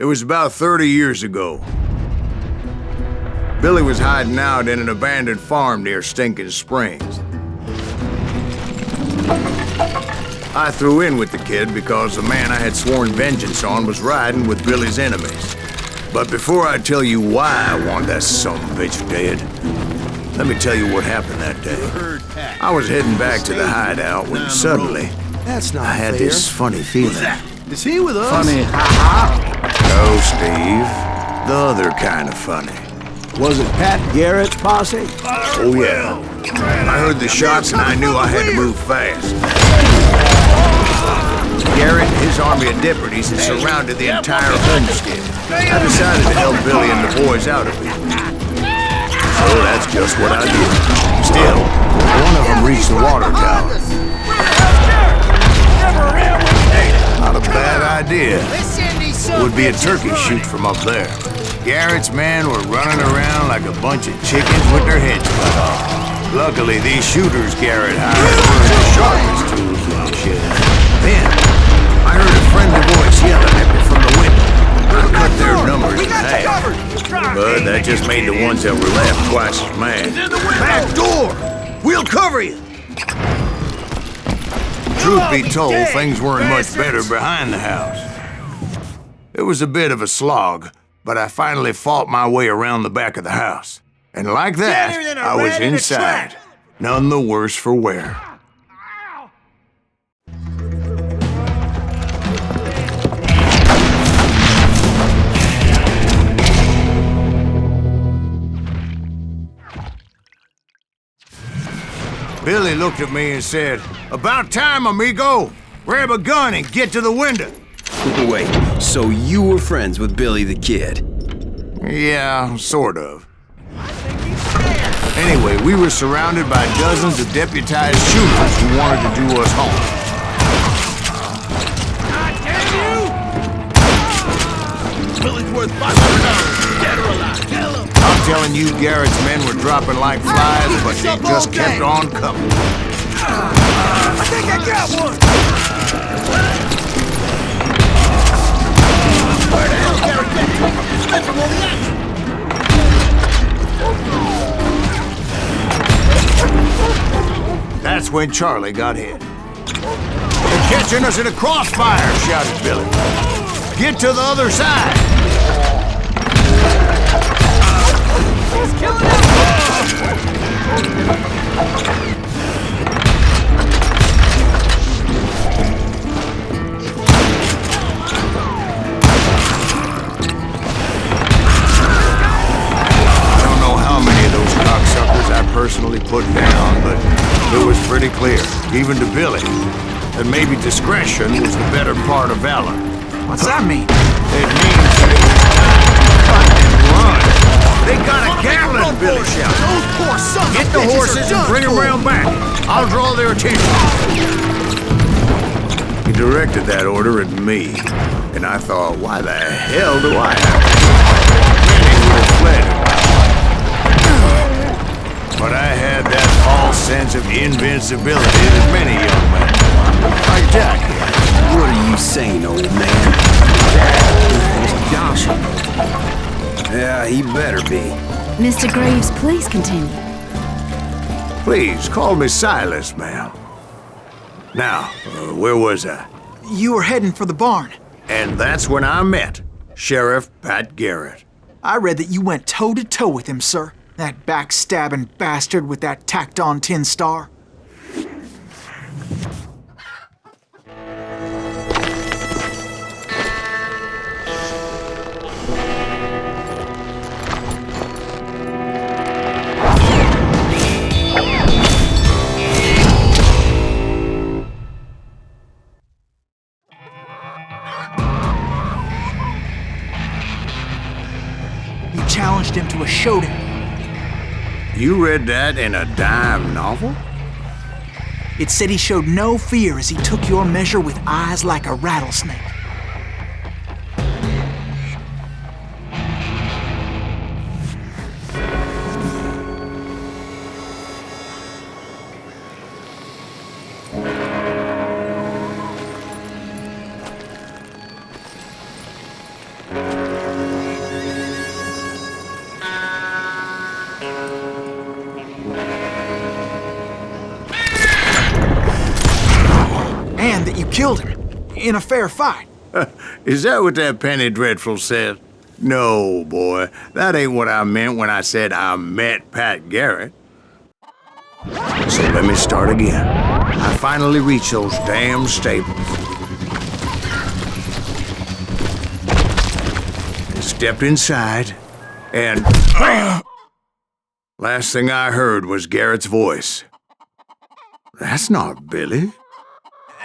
was about 30 years ago. Billy was hiding out in an abandoned farm near Stinking Springs. I threw in with the kid because the man I had sworn vengeance on was riding with Billy's enemies. But before I tell you why I want that son-of-a-bitch dead, let me tell you what happened that day. I was heading back to the hideout when suddenly I had this funny feeling. Is he with us? Funny? No, Steve. The other kind of funny. Was it Pat Garrett's posse? Oh, yeah. I heard the shots and I knew I had to move fast. Garrett and his army of deputies had surrounded the entire homestead. I decided to help Billy and the boys out of it. So that's just what I did. Still, one of them reached the water tower. Not a bad idea. It would be a turkey shoot from up there. Garrett's men were running around like a bunch of chickens with their heads cut off. Luckily, these shooters Garrett hired were the sharpest tools in the shed. Then, I heard a friendly voice yelling at me from the window. I cut their numbers in half. But that just made the ones that were left twice as mad. Back door! We'll cover you! Truth be told, things weren't much better behind the house. It was a bit of a slog, but I finally fought my way around the back of the house. And like that, I was inside. None the worse for wear. Billy looked at me and said, "About time, amigo! Grab a gun and get to the window!" Wait, so you were friends with Billy the Kid? Yeah, sort of. Anyway, we were surrounded by dozens of deputized shooters who wanted to do us harm. Billy's worth $500. Dead or alive. Tell him. I'm telling you, Garrett's men were dropping like flies, but they just kept on coming. I think I got one. Where the hell Garrett get? That's from all the action. That's when Charlie got hit. "They're catching us in a crossfire!" shouted Billy. "Get to the other side!" He's killing us! I don't know how many of those cocksuckers I personally put down, but it was pretty clear, even to Billy, that maybe discretion was the better part of valor. What's that mean? It means that it was time to run. They got a Gatlin, Billy shouted. Those poor sons "Get of the bitches horses are and bring them done round back. I'll draw their attention." He directed that order at me, and I thought, why the hell do I have to? Many would have fled. But I had that false sense of invincibility that many young men have. Like Jack here. What are you saying, old man? He's joshing. Yeah, he better be. Mr. Graves, please continue. Please, call me Silas, ma'am. Now, where was I? You were heading for the barn. And that's when I met Sheriff Pat Garrett. I read that you went toe-to-toe with him, sir. That backstabbing bastard with that tacked-on tin star. You challenged him to a showdown. You read that in a dime novel? It said he showed no fear as he took your measure with eyes like a rattlesnake. you killed him. In a fair fight. Is that what that Penny Dreadful said? No, boy. That ain't what I meant when I said I met Pat Garrett. So let me start again. I finally reached those damn stables. I stepped inside, and... last thing I heard was Garrett's voice. That's not Billy.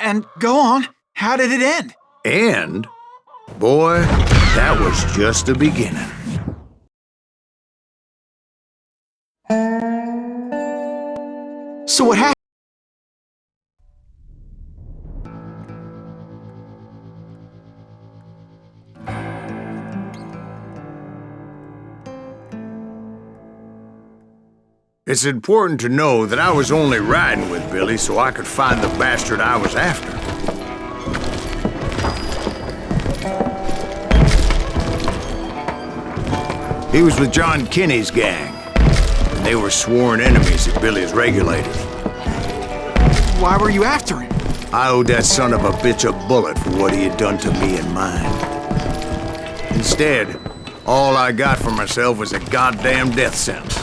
And go on. How did it end? And, boy, that was just the beginning. So what happened? It's important to know that I was only riding with Billy so I could find the bastard I was after. He was with John Kinney's gang, and they were sworn enemies of Billy's regulators. Why were you after him? I owed that son of a bitch a bullet for what he had done to me and mine. Instead, all I got for myself was a goddamn death sentence.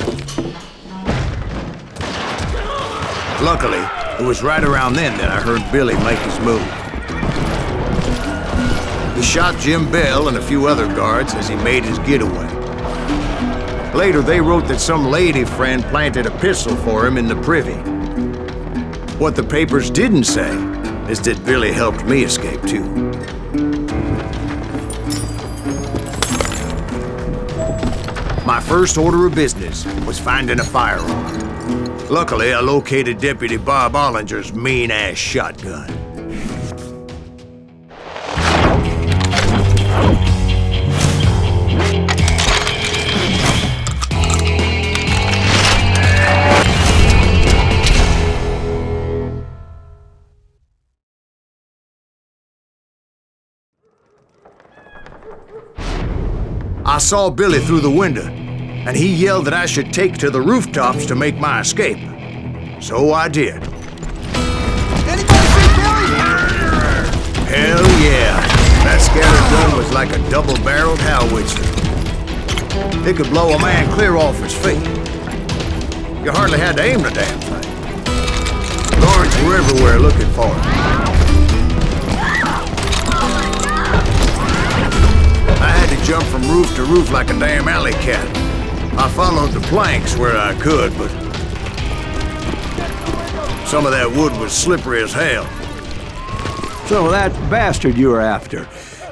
Luckily, it was right around then that I heard Billy make his move. He shot Jim Bell and a few other guards as he made his getaway. Later, they wrote that some lady friend planted a pistol for him in the privy. What the papers didn't say is that Billy helped me escape, too. My first order of business was finding a firearm. Luckily, I located Deputy Bob Ollinger's mean-ass shotgun. I saw Billy through the window, and he yelled that I should take to the rooftops to make my escape. So I did. Anybody see Billy? Hell yeah! That scatter gun was like a double-barreled howitzer. It could blow a man clear off his feet. You hardly had to aim the damn thing. Guards were everywhere looking for it. I had to jump from roof to roof like a damn alley cat. I followed the planks where I could, but some of that wood was slippery as hell. So that bastard you were after,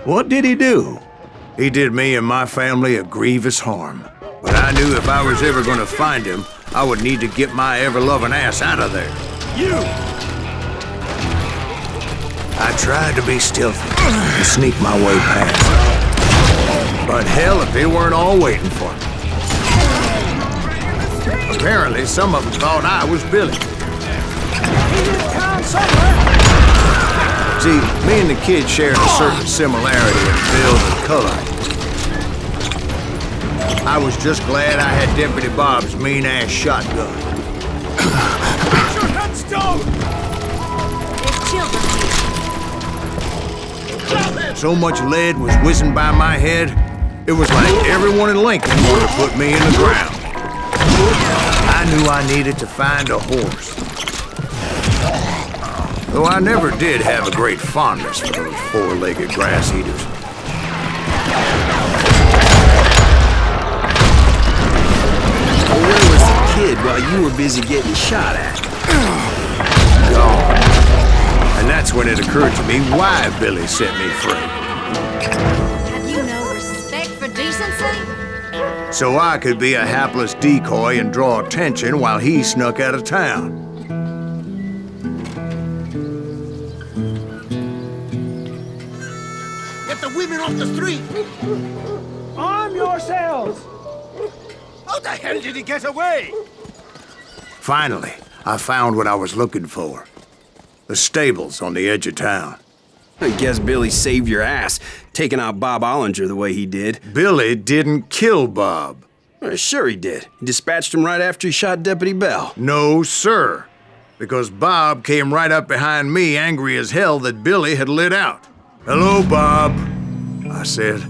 what did he do? He did me and my family a grievous harm. But I knew if I was ever going to find him, I would need to get my ever-loving ass out of there. You! I tried to be stealthy and sneak my way past. But hell, if they weren't all waiting for me. Apparently, some of them thought I was Billy. See, me and the kid shared a certain similarity in build and color. I was just glad I had Deputy Bob's mean-ass shotgun. So much lead was whizzing by my head, it was like everyone in Lincoln wanted to put me in the ground. I knew I needed to find a horse. Though I never did have a great fondness for those four-legged grass eaters. Well, where was the kid while you were busy getting shot at? Gone. And that's when it occurred to me why Billy set me free. Have you no respect for decency? So I could be a hapless decoy and draw attention while he snuck out of town. Get the women off the street! Arm yourselves! How the hell did he get away? Finally, I found what I was looking for. The stables on the edge of town. I guess Billy saved your ass, taking out Bob Ollinger the way he did. Billy didn't kill Bob. Well, sure he did. He dispatched him right after he shot Deputy Bell. No, sir. because Bob came right up behind me, angry as hell that Billy had lit out. "Hello, Bob," I said.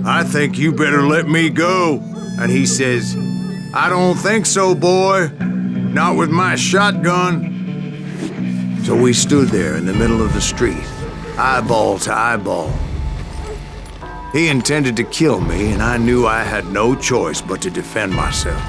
"I think you better let me go." And he says, "I don't think so, boy. Not with my shotgun." So we stood there in the middle of the street, eyeball to eyeball. He intended to kill me, and I knew I had no choice but to defend myself.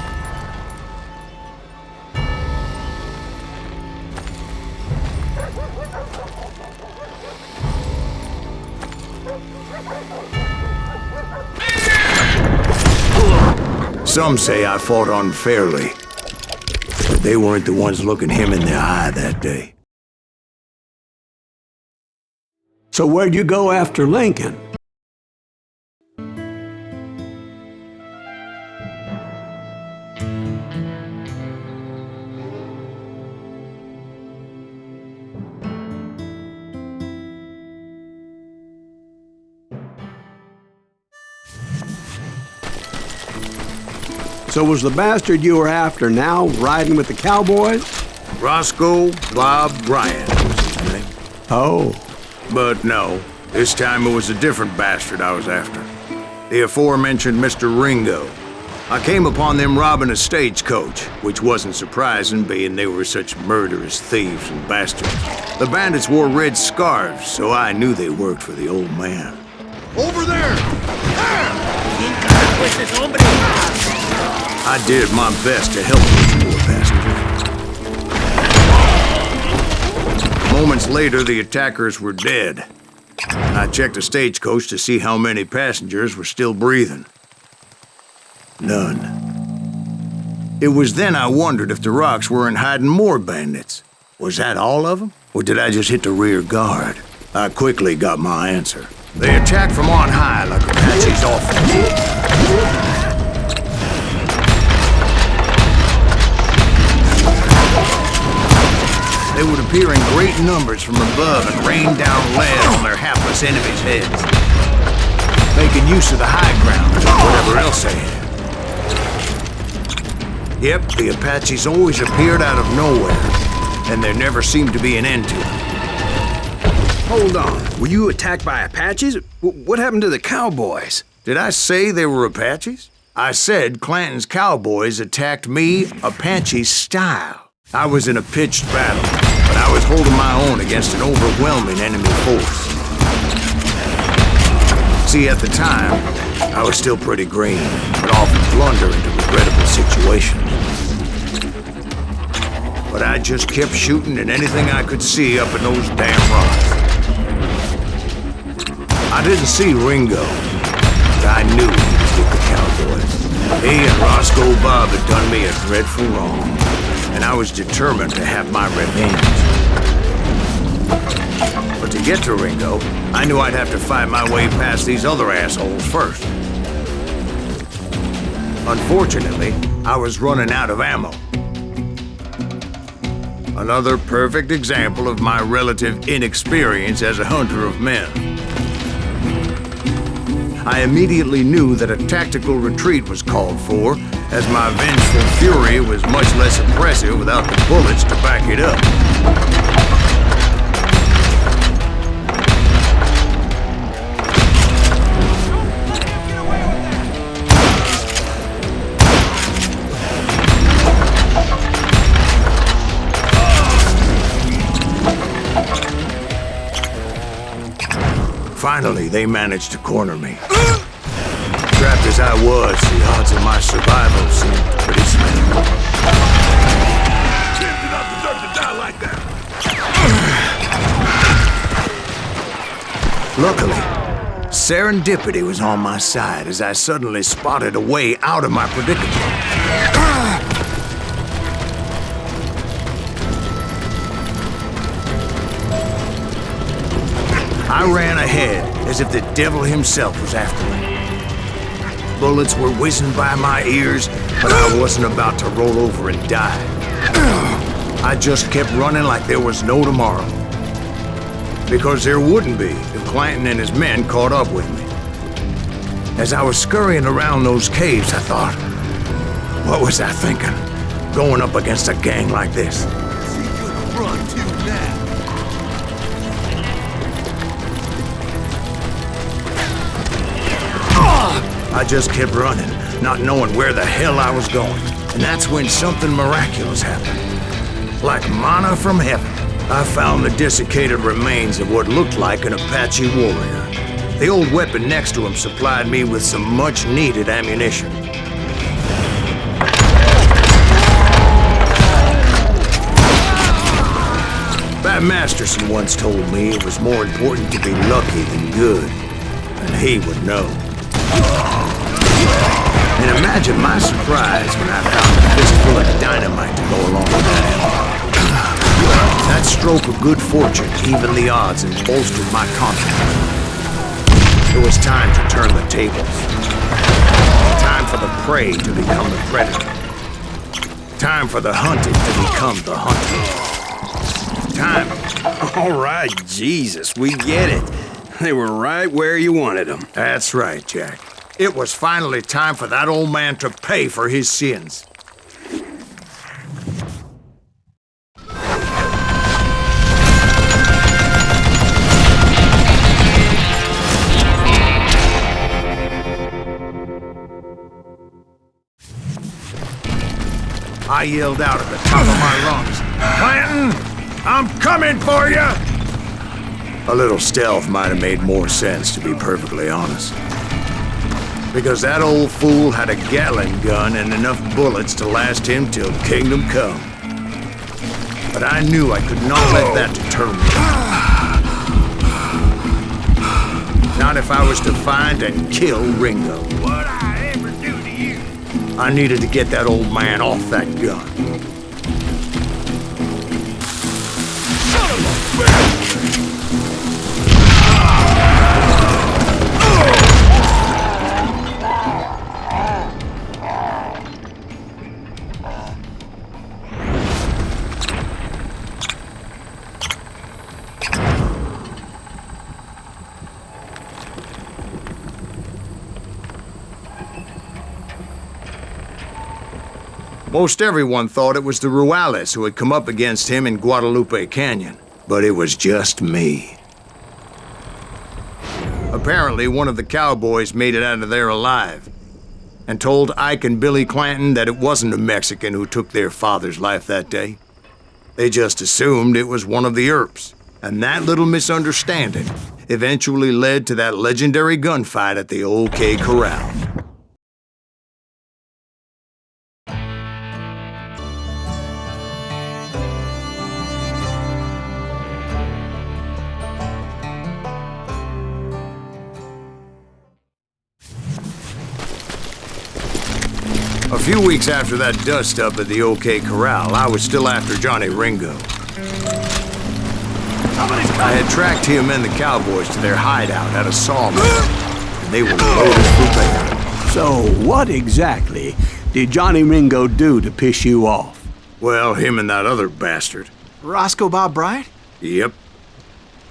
Some say I fought unfairly, but they weren't the ones looking him in the eye that day. So where'd you go after Lincoln? So was the bastard you were after now riding with the cowboys? Roscoe Bob Bryant was his name. Oh. But no, this time it was a different bastard I was after. The aforementioned Mr. Ringo. I came upon them robbing a stagecoach, which wasn't surprising, being they were such murderous thieves and bastards. The bandits wore red scarves, so I knew they worked for the old man. Over there! I did my best to help those poor passengers. Moments later, the attackers were dead. I checked the stagecoach to see how many passengers were still breathing. None. It was then I wondered if the rocks weren't hiding more bandits. Was that all of them? Or did I just hit the rear guard? I quickly got my answer. They attacked from on high like Apache's offense. They would appear in great numbers from above and rain down lead on their hapless enemies' heads, making use of the high ground and whatever else they had. Yep, the Apaches always appeared out of nowhere, and there never seemed to be an end to it. Hold on. Were you attacked by Apaches? What happened to the cowboys? Did I say they were Apaches? I said Clanton's cowboys attacked me Apache style. I was in a pitched battle, but I was holding my own against an overwhelming enemy force. See, at the time, I was still pretty green, but often blunder into regrettable situations. But I just kept shooting at anything I could see up in those damn rocks. I didn't see Ringo, but I knew he was with the cowboys. He and Roscoe Bob had done me a dreadful wrong, and I was determined to have my revenge. But to get to Ringo, I knew I'd have to fight my way past these other assholes first. Unfortunately, I was running out of ammo. Another perfect example of my relative inexperience as a hunter of men. I immediately knew that a tactical retreat was called for, as my vengeful fury was much less impressive without the bullets to back it up. Finally, they managed to corner me. Trapped as I was, the odds of my survival seemed pretty slim. Kids do not deserve to die like that. Luckily, serendipity was on my side as I suddenly spotted a way out of my predicament. I ran ahead as if the devil himself was after me. Bullets were whizzing by my ears, but I wasn't about to roll over and die. I just kept running like there was no tomorrow. Because there wouldn't be if Clanton and his men caught up with me. As I was scurrying around those caves, I thought, what was I thinking? going up against a gang like this. Run to now. I just kept running, not knowing where the hell I was going. And that's when something miraculous happened. Like manna from heaven, I found the desiccated remains of what looked like an Apache warrior. The old weapon next to him supplied me with some much-needed ammunition. Pat Masterson once told me it was more important to be lucky than good, and he would know. And imagine my surprise when I found a fistful of dynamite to go along with that. That stroke of good fortune evened the odds and bolstered my confidence. It was time to turn the tables. Time for the prey to become the predator. Time for the hunted to become the hunted. Time. All right, Jesus, we get it. They were right where you wanted them. That's right, Jack. It was finally time for that old man to pay for his sins. I yelled out at the top of my lungs, "Clanton, I'm coming for you!" A little stealth might have made more sense, to be perfectly honest. Because that old fool had a Gatling gun and enough bullets to last him till kingdom come. But I knew I could not let that deter me. Not if I was to find and kill Ringo. What'd I ever do to you? I needed to get that old man off that gun. Son of a bitch! Most everyone thought it was the Ruales who had come up against him in Guadalupe Canyon, but it was just me. Apparently, one of the cowboys made it out of there alive, and told Ike and Billy Clanton that it wasn't a Mexican who took their father's life that day. They just assumed it was one of the Earps, and that little misunderstanding eventually led to that legendary gunfight at the OK Corral. A few weeks after that dust-up at the OK Corral, I was still after Johnny Ringo. I had tracked him and the cowboys to their hideout at a sawmill, and they were loaded for bear. So what exactly did Johnny Ringo do to piss you off? Well, him and that other bastard. Roscoe Bob Bryant? Yep.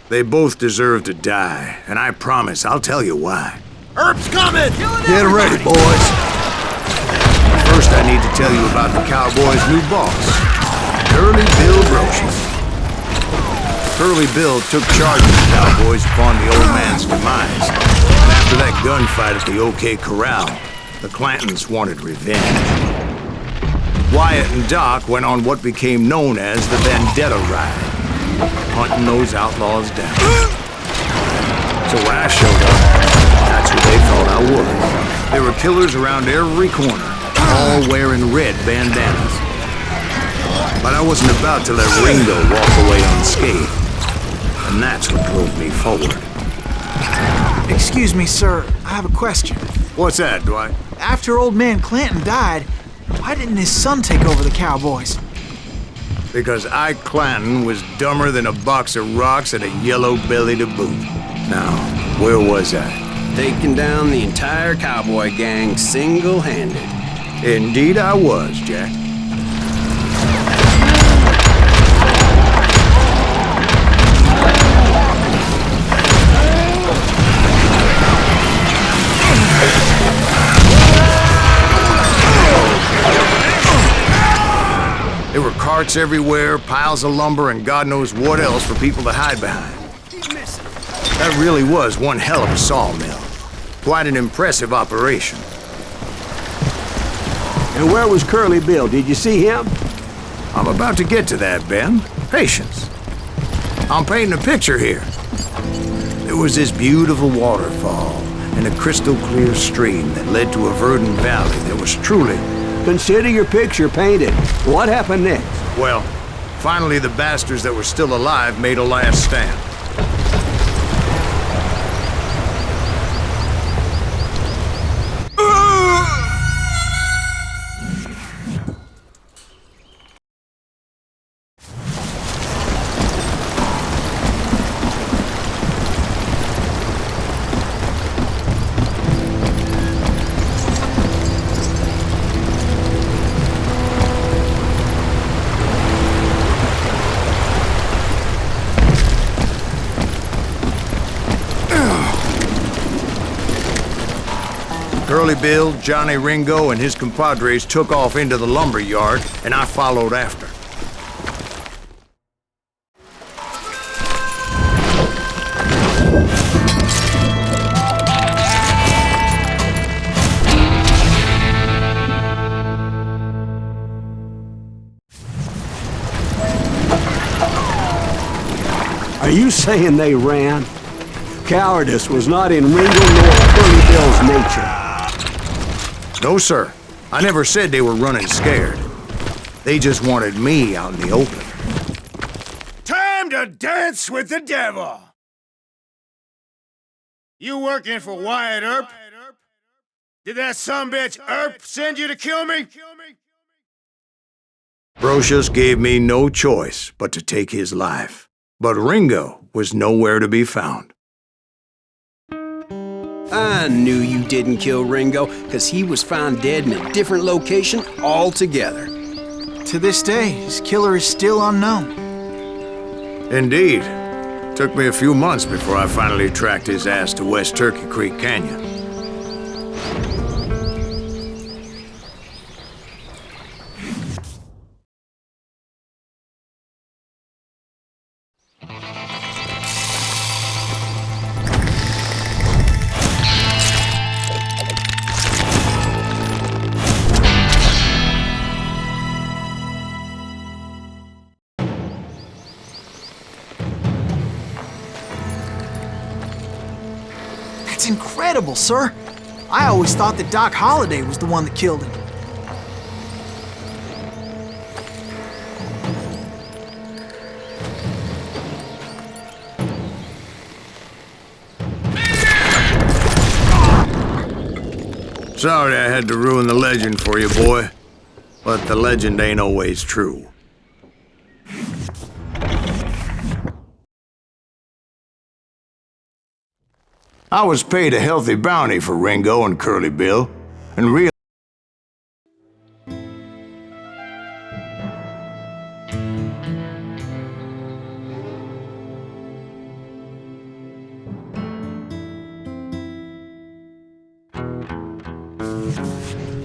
They both deserve to die, and I promise I'll tell you why. Earp's coming! Get ready, boys. First, I need to tell you about the Cowboys' new boss, Curly Bill Brochus. Curly Bill took charge of the Cowboys upon the old man's demise. And after that gunfight at the OK Corral, the Clantons wanted revenge. Wyatt and Doc went on what became known as the Vendetta Ride, hunting those outlaws down. So when I showed up, that's what they thought I was. There were killers around every corner, all wearing red bandanas. But I wasn't about to let Ringo walk away unscathed. And that's what drove me forward. Excuse me, sir. I have a question. What's that, Dwight? After old man Clanton died, why didn't his son take over the Cowboys? Because Ike Clanton was dumber than a box of rocks and a yellow belly to boot. Now, where was I? Taking down the entire cowboy gang single-handed. Indeed I was, Jack. Carts everywhere, piles of lumber, and God knows what else for people to hide behind. That really was one hell of a sawmill. Quite an impressive operation. And where was Curly Bill? Did you see him? I'm about to get to that, Ben. Patience. I'm painting a picture here. There was this beautiful waterfall and a crystal clear stream that led to a verdant valley that was truly... Consider your picture painted. What happened next? Well, finally the bastards that were still alive made a last stand. Curly Bill, Johnny Ringo, and his compadres took off into the lumber yard, and I followed after. Are you saying they ran? Cowardice was not in Ringo nor Curly Bill's nature. No, sir. I never said they were running scared. They just wanted me out in the open. Time to dance with the devil! You working for Wyatt Earp? Did that sumbitch Earp send you to kill me? Brocious gave me no choice but to take his life. But Ringo was nowhere to be found. I knew you didn't kill Ringo, because he was found dead in a different location altogether. To this day, his killer is still unknown. Indeed. Took me a few months before I finally tracked his ass to West Turkey Creek Canyon. That's incredible, sir. I always thought that Doc Holliday was the one that killed him. Sorry I had to ruin the legend for you, boy. But the legend ain't always true. I was paid a healthy bounty for Ringo and Curly Bill, and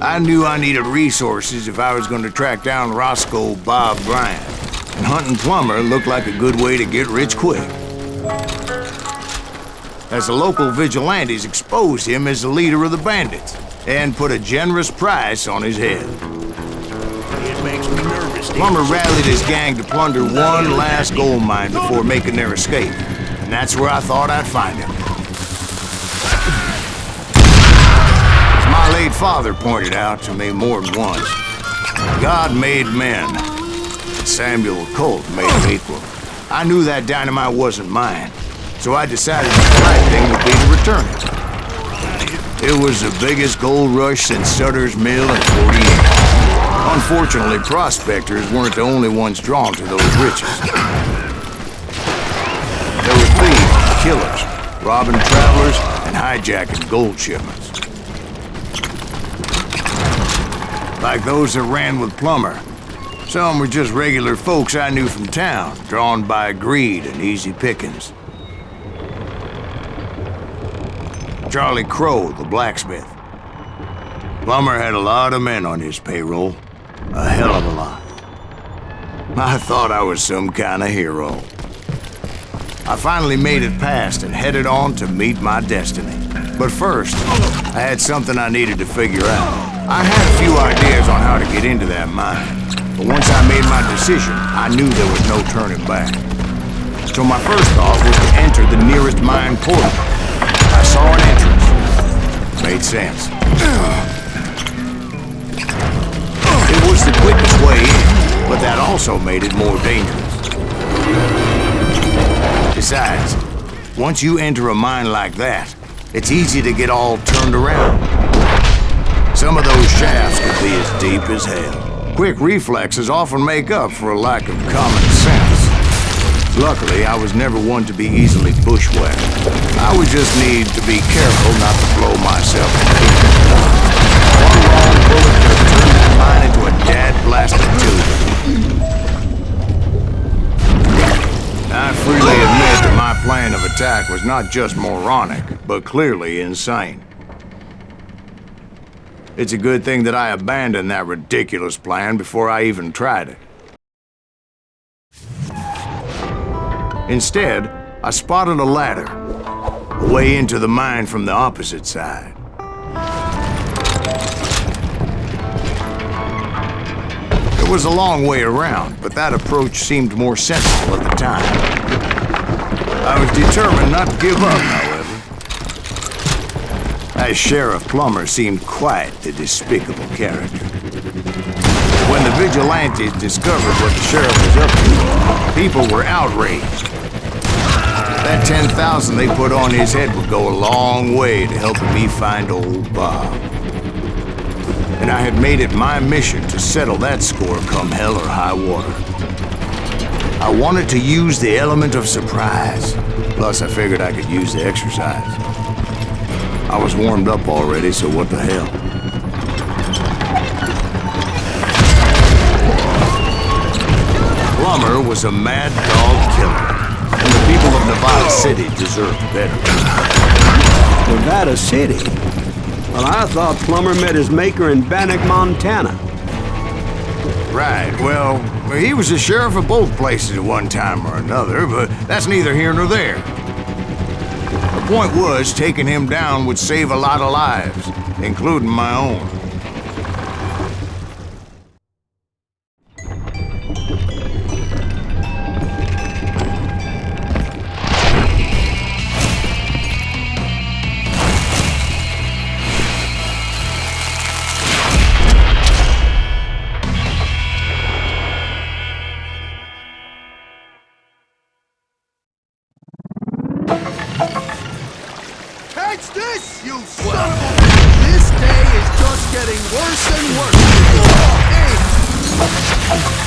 I knew I needed resources if I was going to track down Roscoe Bob Bryant, and hunting Plumber looked like a good way to get rich quick. As the local vigilantes exposed him as the leader of the bandits, and put a generous price on his head. It makes me nervous. Plummer rallied his gang to plunder one last gold mine before making their escape, and that's where I thought I'd find him. As my late father pointed out to me more than once, God made men, and Samuel Colt made them equal. I knew that dynamite wasn't mine, so I decided the right thing would be to return it. It was the biggest gold rush since Sutter's Mill in 40 years. Unfortunately, prospectors weren't the only ones drawn to those riches. There were thieves, killers, robbing travelers, and hijacking gold shipments. Like those that ran with Plummer. Some were just regular folks I knew from town, drawn by greed and easy pickings. Charlie Crow, the blacksmith. Plummer had a lot of men on his payroll. A hell of a lot. I thought I was some kind of hero. I finally made it past and headed on to meet my destiny. But first, I had something I needed to figure out. I had a few ideas on how to get into that mine, but once I made my decision, I knew there was no turning back. So my first thought was to enter the nearest mine portal. I saw an entrance. Made sense. It was the quickest way in, but that also made it more dangerous. Besides, once you enter a mine like that, it's easy to get all turned around. Some of those shafts could be as deep as hell. Quick reflexes often make up for a lack of common sense. Luckily, I was never one to be easily bushwhacked. I would just need to be careful not to blow myself in the head. One wrong bullet could have turned that mine into a dad-blasted tube. I freely admit that my plan of attack was not just moronic, but clearly insane. It's a good thing that I abandoned that ridiculous plan before I even tried it. Instead, I spotted a ladder, a way into the mine from the opposite side. It was a long way around, but that approach seemed more sensible at the time. I was determined not to give up, however. As Sheriff Plummer seemed quite the despicable character. When the vigilantes discovered what the sheriff was up to, people were outraged. That 10,000 they put on his head would go a long way to helping me find old Bob. And I had made it my mission to settle that score come hell or high water. I wanted to use the element of surprise. Plus, I figured I could use the exercise. I was warmed up already, so what the hell? Plummer was a mad dog killer, and the people of Nevada City deserved better. Nevada City? Well, I thought Plummer met his maker in Bannock, Montana. Right, well, he was the sheriff of both places at one time or another, but that's neither here nor there. The point was, taking him down would save a lot of lives, including my own. Catch this, you son of a... This day is just getting worse and worse.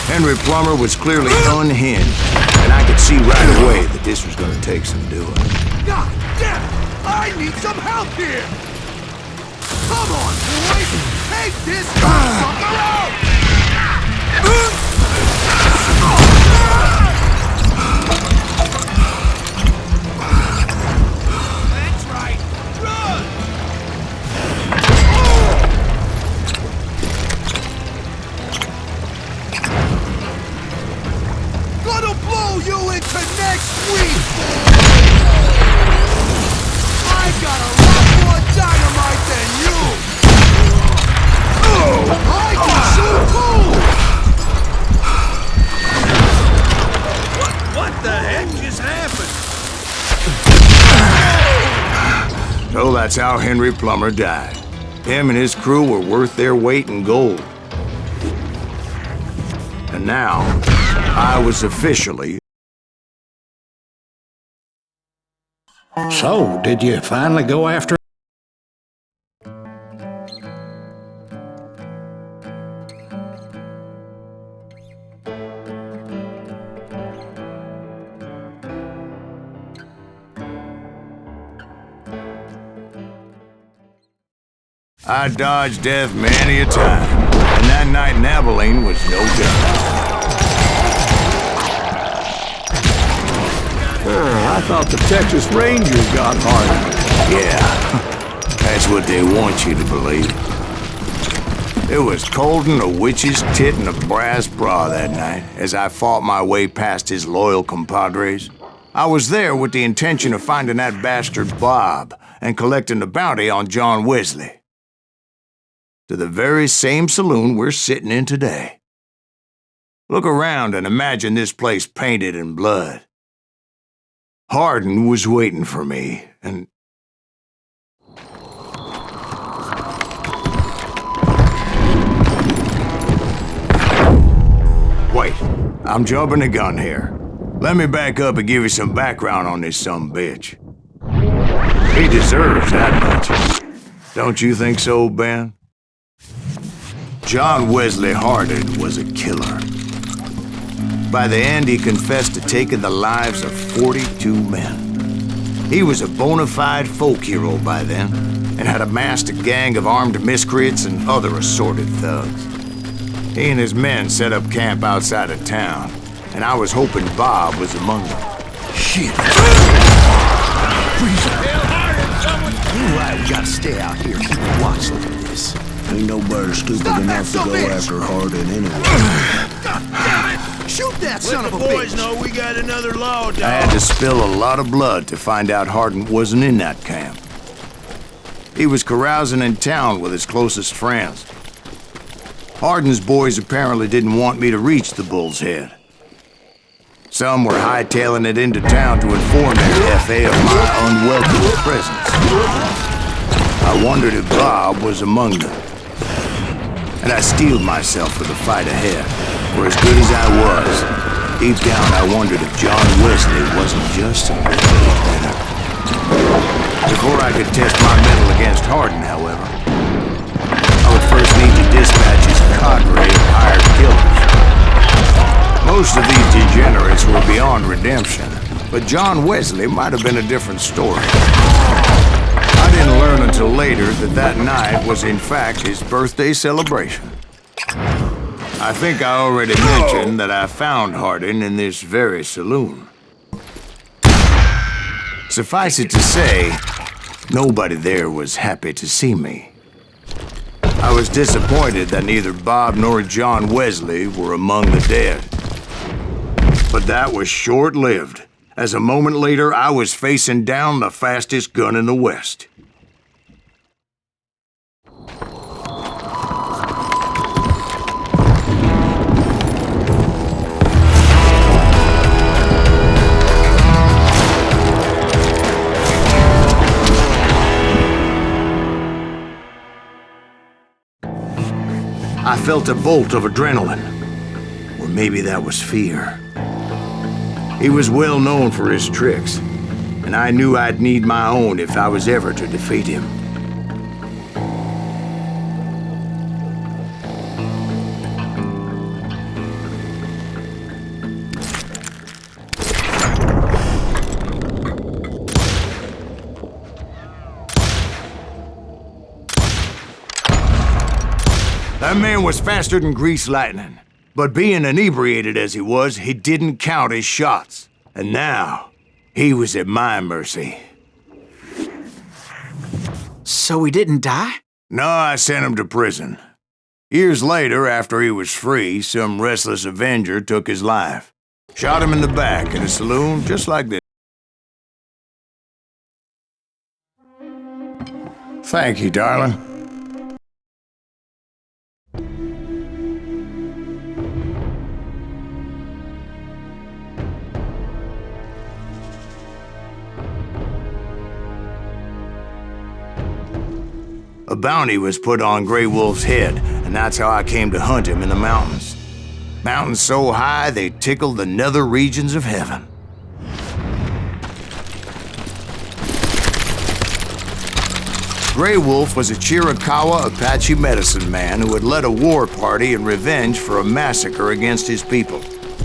Henry Plummer was clearly unhinged, and I could see right away that this was going to take some doing. God damn it! I need some help here! Come on, boys! Take this sucker out! That's right! Run! Gonna blow you into next week! I got a lot more dynamite than you! I can shoot too! What the heck just happened? So that's how Henry Plummer died. Him and his crew were worth their weight in gold. And now, I was officially... So, did you finally go after... I dodged death many a time, and that night in Abilene was no different. I thought the Texas Rangers got harder. Yeah, that's what they want you to believe. It was cold in a witch's tit and a brass bra that night as I fought my way past his loyal compadres. I was there with the intention of finding that bastard Bob and collecting the bounty on John Wesley. To the very same saloon we're sitting in today. Look around and imagine this place painted in blood. Hardin was waiting for me, and... Wait, I'm jumping the gun here. Let me back up and give you some background on this sumbitch. He deserves that much. Don't you think so, Ben? John Wesley Hardin was a killer. By the end, he confessed to taking the lives of 42 men. He was a bona fide folk hero by then, and had amassed a gang of armed miscreants and other assorted thugs. He and his men set up camp outside of town, and I was hoping Bob was among them. Shit. You're right, we gotta stay out here, keep a watch like this. Ain't nobody stupid enough to go after Hardin anyway. God damn it! Shoot that son of a bitch! Boys know we got another law, dog. I had to spill a lot of blood to find out Hardin wasn't in that camp. He was carousing in town with his closest friends. Hardin's boys apparently didn't want me to reach the Bull's Head. Some were hightailing it into town to inform their FA of my unwelcome presence. I wondered if Bob was among them. And I steeled myself for the fight ahead, for as good as I was, deep down I wondered if John Wesley wasn't just a little better. Before I could test my mettle against Hardin, however, I would first need to dispatch his cadre of hired killers. Most of these degenerates were beyond redemption, but John Wesley might have been a different story. I didn't learn until later that that night was in fact his birthday celebration. I think I already mentioned that I found Hardin in this very saloon. Suffice it to say, nobody there was happy to see me. I was disappointed that neither Bob nor John Wesley were among the dead. But that was short-lived, as a moment later I was facing down the fastest gun in the West. I felt a bolt of adrenaline, or maybe that was fear. He was well known for his tricks, and I knew I'd need my own if I was ever to defeat him. That man was faster than greased lightning. But being inebriated as he was, he didn't count his shots. And now, he was at my mercy. So he didn't die? No, I sent him to prison. Years later, after he was free, some restless avenger took his life. Shot him in the back in a saloon just like this. Thank you, darling. A bounty was put on Grey Wolf's head, and that's how I came to hunt him in the mountains. Mountains so high they tickled the nether regions of heaven. Grey Wolf was a Chiricahua Apache medicine man who had led a war party in revenge for a massacre against his people.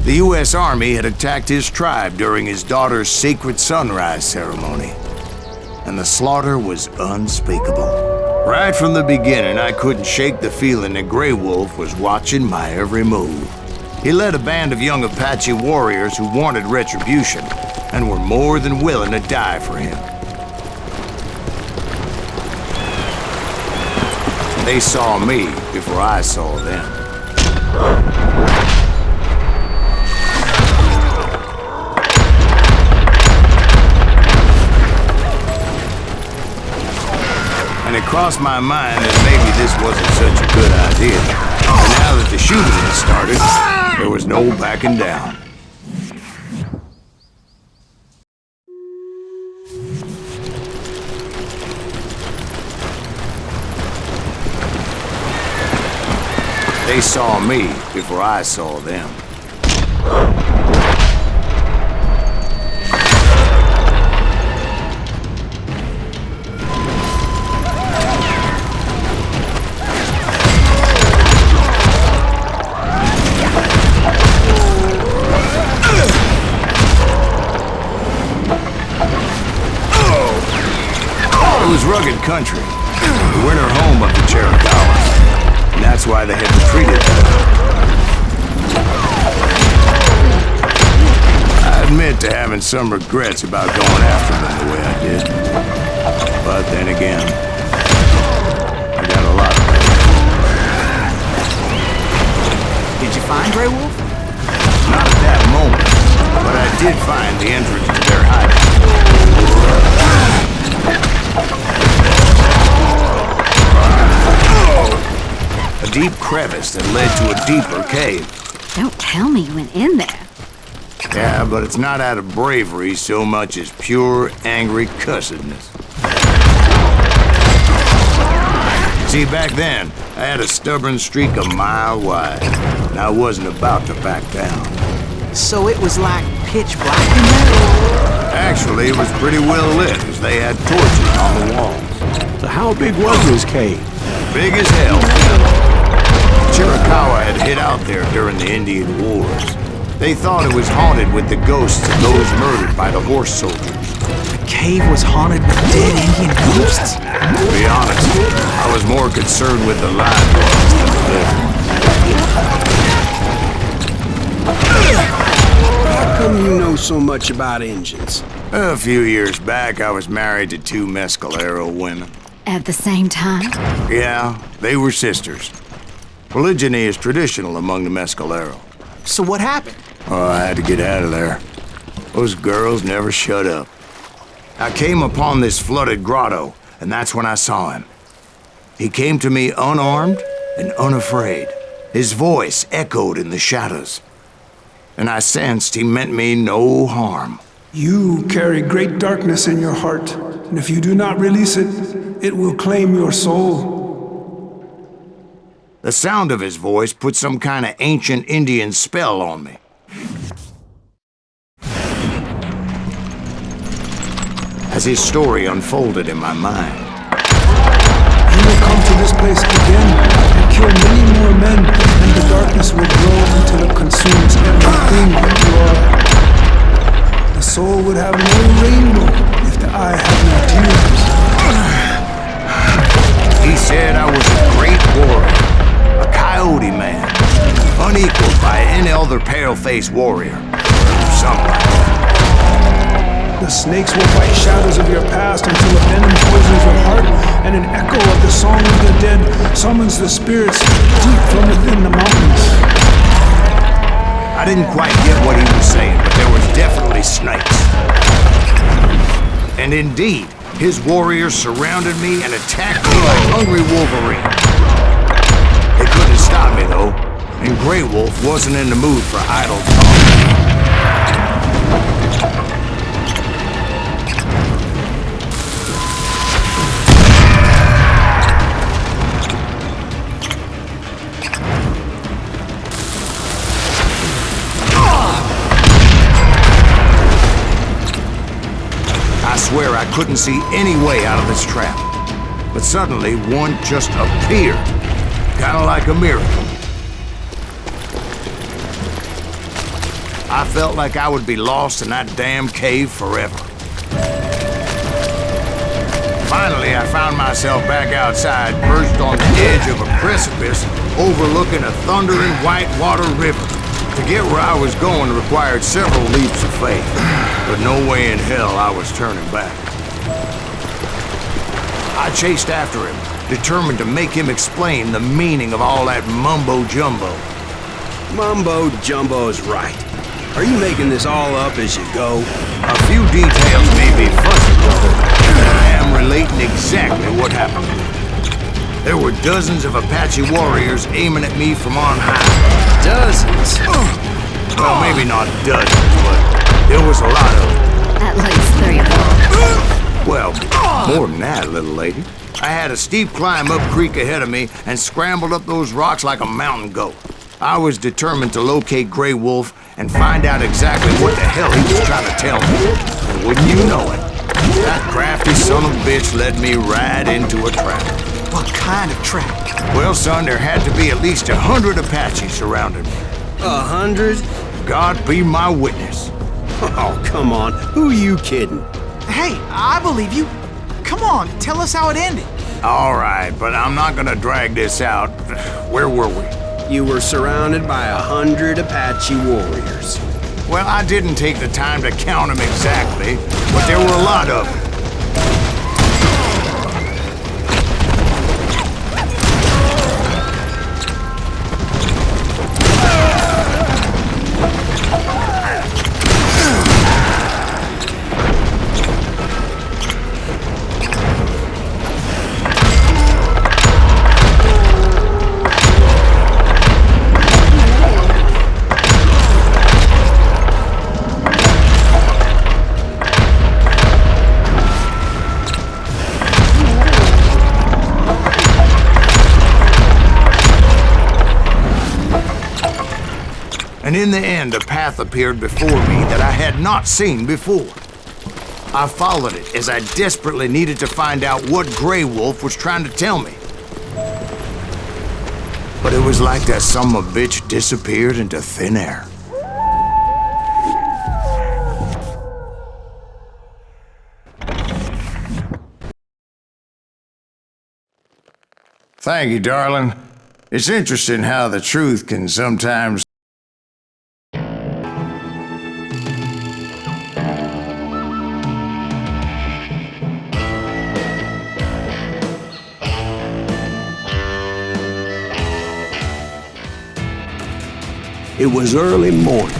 The U.S. Army had attacked his tribe during his daughter's sacred sunrise ceremony, and the slaughter was unspeakable. Right from the beginning, I couldn't shake the feeling that Grey Wolf was watching my every move. He led a band of young Apache warriors who wanted retribution and were more than willing to die for him. They saw me before I saw them. And it crossed my mind that maybe this wasn't such a good idea. And now that the shooting had started, there was no backing down. They saw me before I saw them. It was rugged country, the winter home of the Chiricahuas. And that's why they had retreated. I admit to having some regrets about going after them the way I did. But then again, I got a lot of them. Did you find Grey Wolf? Not at that moment, but I did find the entrance to their hiding. A deep crevice that led to a deeper cave. Don't tell me you went in there. Yeah, but it's not out of bravery so much as pure, angry cussedness. See, back then, I had a stubborn streak a mile wide, and I wasn't about to back down. So it was like pitch black in there? Actually, it was pretty well lit, as they had torches on the walls. So how big was this cave? Big as hell. Chiricahua had hid out there during the Indian Wars. They thought it was haunted with the ghosts of those murdered by the horse soldiers. The cave was haunted with dead Indian ghosts? To be honest, I was more concerned with the live ones than the living. How come you know so much about engines? A few years back, I was married to 2 Mescalero women. At the same time? Yeah, they were sisters. Polygyny is traditional among the Mescalero. So what happened? Oh, I had to get out of there. Those girls never shut up. I came upon this flooded grotto, and that's when I saw him. He came to me unarmed and unafraid. His voice echoed in the shadows. And I sensed he meant me no harm. You carry great darkness in your heart, and if you do not release it, it will claim your soul. The sound of his voice put some kind of ancient Indian spell on me. As his story unfolded in my mind. You will come to this place again and kill many more men, and the darkness will grow until it consumes everything that you are. The soul would have no rainbow if the eye had no tears. He said I was a great warrior, a coyote man, unequaled by any other pale-faced warrior. Something like that. The snakes will bite shadows of your past until a venom poisons your heart, and an echo of the song of the dead summons the spirits deep from within the mountains. I didn't quite get what he was saying, but there was definitely snakes. And indeed, his warriors surrounded me and attacked me like hungry wolverines. They couldn't stop me, though, and Grey Wolf wasn't in the mood for idle talk. I swear I couldn't see any way out of this trap. But suddenly, one just appeared. Kinda like a miracle. I felt like I would be lost in that damn cave forever. Finally, I found myself back outside, perched on the edge of a precipice overlooking a thundering whitewater river. To get where I was going required several leaps of faith, but no way in hell I was turning back. I chased after him, determined to make him explain the meaning of all that mumbo-jumbo. Mumbo-jumbo's right. Are you making this all up as you go? A few details may be fuzzy, brother, but I am relating exactly what happened. There were dozens of Apache warriors aiming at me from on high. Dozens? Well, maybe not dozens, but there was a lot of them. At least 3 of them. Well, more than that, little lady. I had a steep climb up creek ahead of me and scrambled up those rocks like a mountain goat. I was determined to locate Grey Wolf and find out exactly what the hell he was trying to tell me. And wouldn't you know it, that crafty son of a bitch led me right into a trap. What kind of trap? Well, son, there had to be at least 100 Apaches surrounding me. 100? God be my witness. Oh, come on. Who are you kidding? Hey, I believe you. Come on, tell us how it ended. All right, but I'm not gonna drag this out. Where were we? You were surrounded by 100 Apache warriors. Well, I didn't take the time to count them exactly, but there were a lot of them. And in the end, a path appeared before me that I had not seen before. I followed it as I desperately needed to find out what Grey Wolf was trying to tell me. But it was like that son of a bitch disappeared into thin air. Thank you, darling. It's interesting how the truth can sometimes... It was early morning.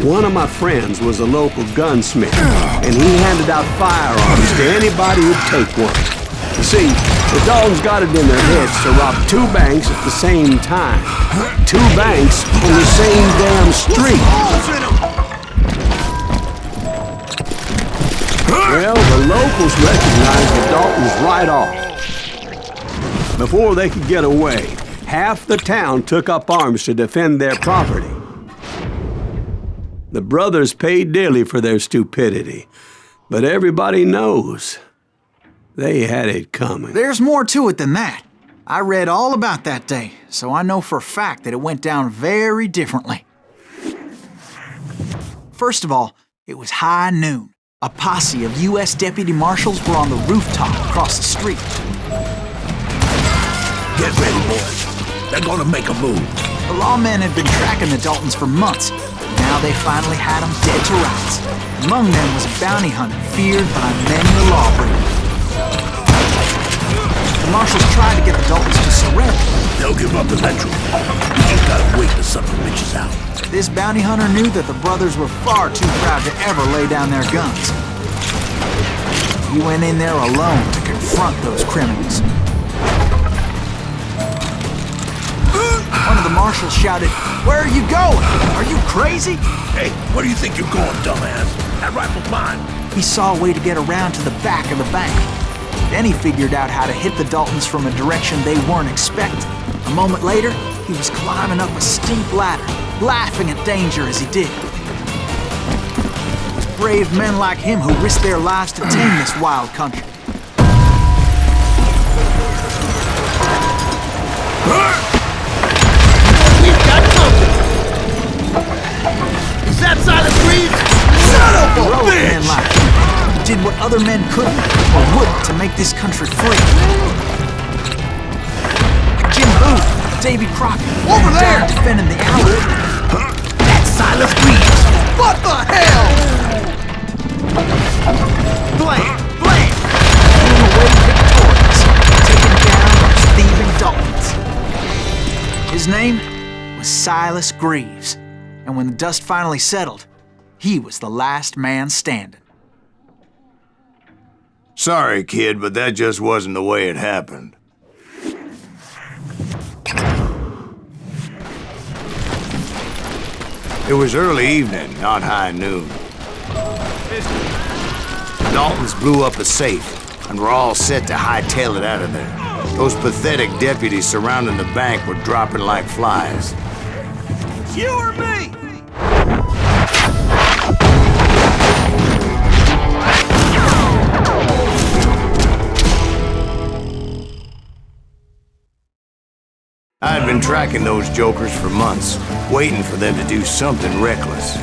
One of my friends was a local gunsmith, and he handed out firearms to anybody who'd take one. You see, the dogs got it in their heads to rob 2 banks at the same time. 2 banks on the same damn street. Well, the locals recognized the Daltons right off. Before they could get away, half the town took up arms to defend their property. The brothers paid dearly for their stupidity, but everybody knows they had it coming. There's more to it than that. I read all about that day, so I know for a fact that it went down very differently. First of all, it was high noon. A posse of U.S. deputy marshals were on the rooftop across the street. Get ready, boys. They're gonna make a move. The lawmen had been tracking the Daltons for months. Now they finally had them dead to rights. Among them was a bounty hunter feared by many a lawbreaker. The marshals tried to get the Daltons to surrender. They'll give up eventually. We just gotta wait to suck the bitches out. This bounty hunter knew that the brothers were far too proud to ever lay down their guns. He went in there alone to confront those criminals. One of the marshals shouted, "Where are you going? Are you crazy?" Hey, where do you think you're going, dumbass? That rifle's mine. He saw a way to get around to the back of the bank. Then he figured out how to hit the Daltons from a direction they weren't expecting. A moment later, he was climbing up a steep ladder, laughing at danger as he did. It was brave men like him who risked their lives to tame this wild country. We've got company! Is that Silent Breeze? Son of a Heroic bitch! men like him who did what other men couldn't or wouldn't to make this country free. Jim Booth, Davy Crockett, Over there! died defending the alley. That's Silent Breeze! What the hell? Blam! Blam! Came away victorious, taking down His name was Silas Greaves, and when the dust finally settled, he was the last man standing. Sorry, kid, but that just wasn't the way it happened. It was early evening, not high noon. The Daltons blew up a safe, and were all set to hightail it out of there. Those pathetic deputies surrounding the bank were dropping like flies. You or me? I had been tracking those jokers for months, waiting for them to do something reckless.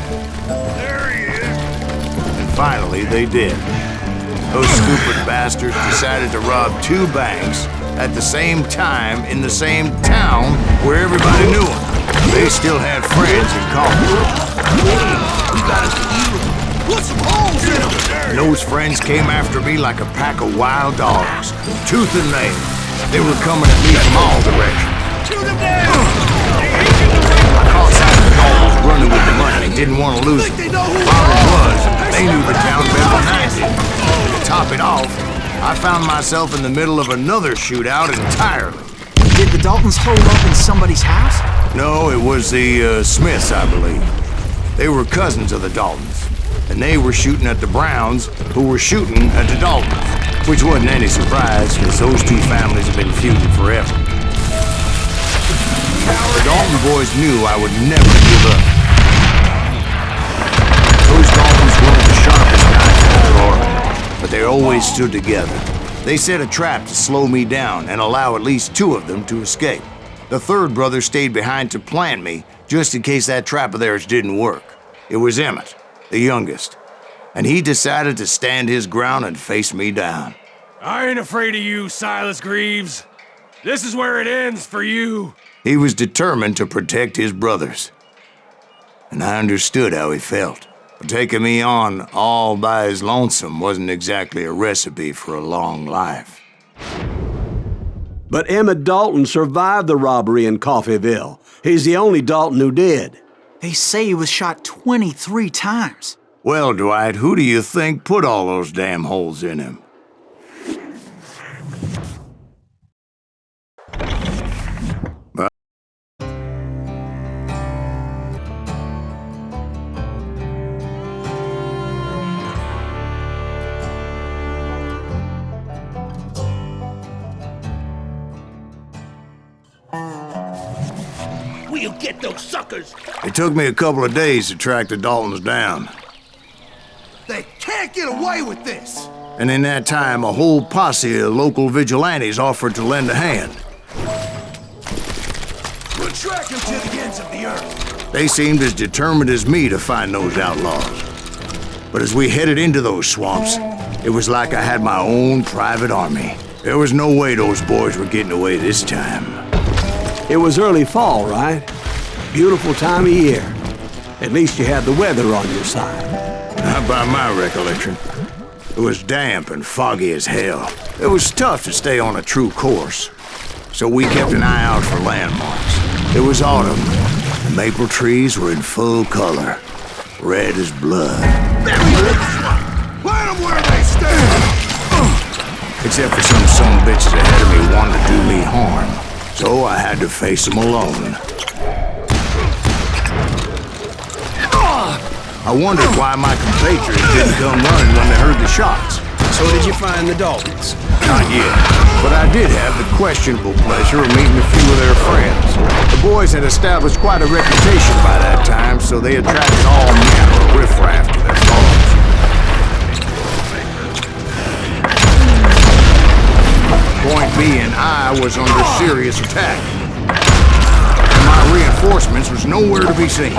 There he is. And finally, they did. Those stupid bastards decided to rob 2 banks at the same time in the same town where everybody knew them. They still had friends in common. We got us put some holes in them. And those friends came after me like a pack of wild dogs, tooth and nail. They were coming at me from all directions. Shoot them down! I caught sight of the Daltons running with the money and didn't want to lose them. Problem was, they knew the town better than I did. To top it off, I found myself in the middle of another shootout entirely. Did the Daltons hold up in somebody's house? No, it was the Smiths, I believe. They were cousins of the Daltons, and they were shooting at the Browns, who were shooting at the Daltons, which wasn't any surprise, because those 2 families have been feuding forever. The Dalton boys knew I would never give up. Those Daltons weren't the sharpest guys in the drawer, but they always stood together. They set a trap to slow me down and allow at least 2 of them to escape. The 3rd brother stayed behind to plant me, just in case that trap of theirs didn't work. It was Emmett, the youngest, and he decided to stand his ground and face me down. I ain't afraid of you, Silas Greaves. This is where it ends for you. He was determined to protect his brothers, and I understood how he felt. But taking me on all by his lonesome wasn't exactly a recipe for a long life. But Emmett Dalton survived the robbery in Coffeyville. He's the only Dalton who did. They say he was shot 23 times. Well, Dwight, who do you think put all those damn holes in him? We'll get those suckers. It took me a couple of days to track the Daltons down. They can't get away with this. And in that time, a whole posse of local vigilantes offered to lend a hand. We'll track them to the ends of the earth. They seemed as determined as me to find those outlaws. But as we headed into those swamps, it was like I had my own private army. There was no way those boys were getting away this time. It was early fall, right? Beautiful time of year. At least you had the weather on your side. Not by my recollection. It was damp and foggy as hell. It was tough to stay on a true course. So we kept an eye out for landmarks. It was autumn. The maple trees were in full color. Red as blood. Let them where they stand. Except for some sumbitches ahead of me wanted to do me harm. So I had to face them alone. I wondered why my compatriots didn't come running when they heard the shots. So did you find the Daltons? Not yet, but I did have the questionable pleasure of meeting a few of their friends. The boys had established quite a reputation by that time, so they attracted all manner of riffraff to their cause. Point being, I was under serious attack, and my reinforcements was nowhere to be seen.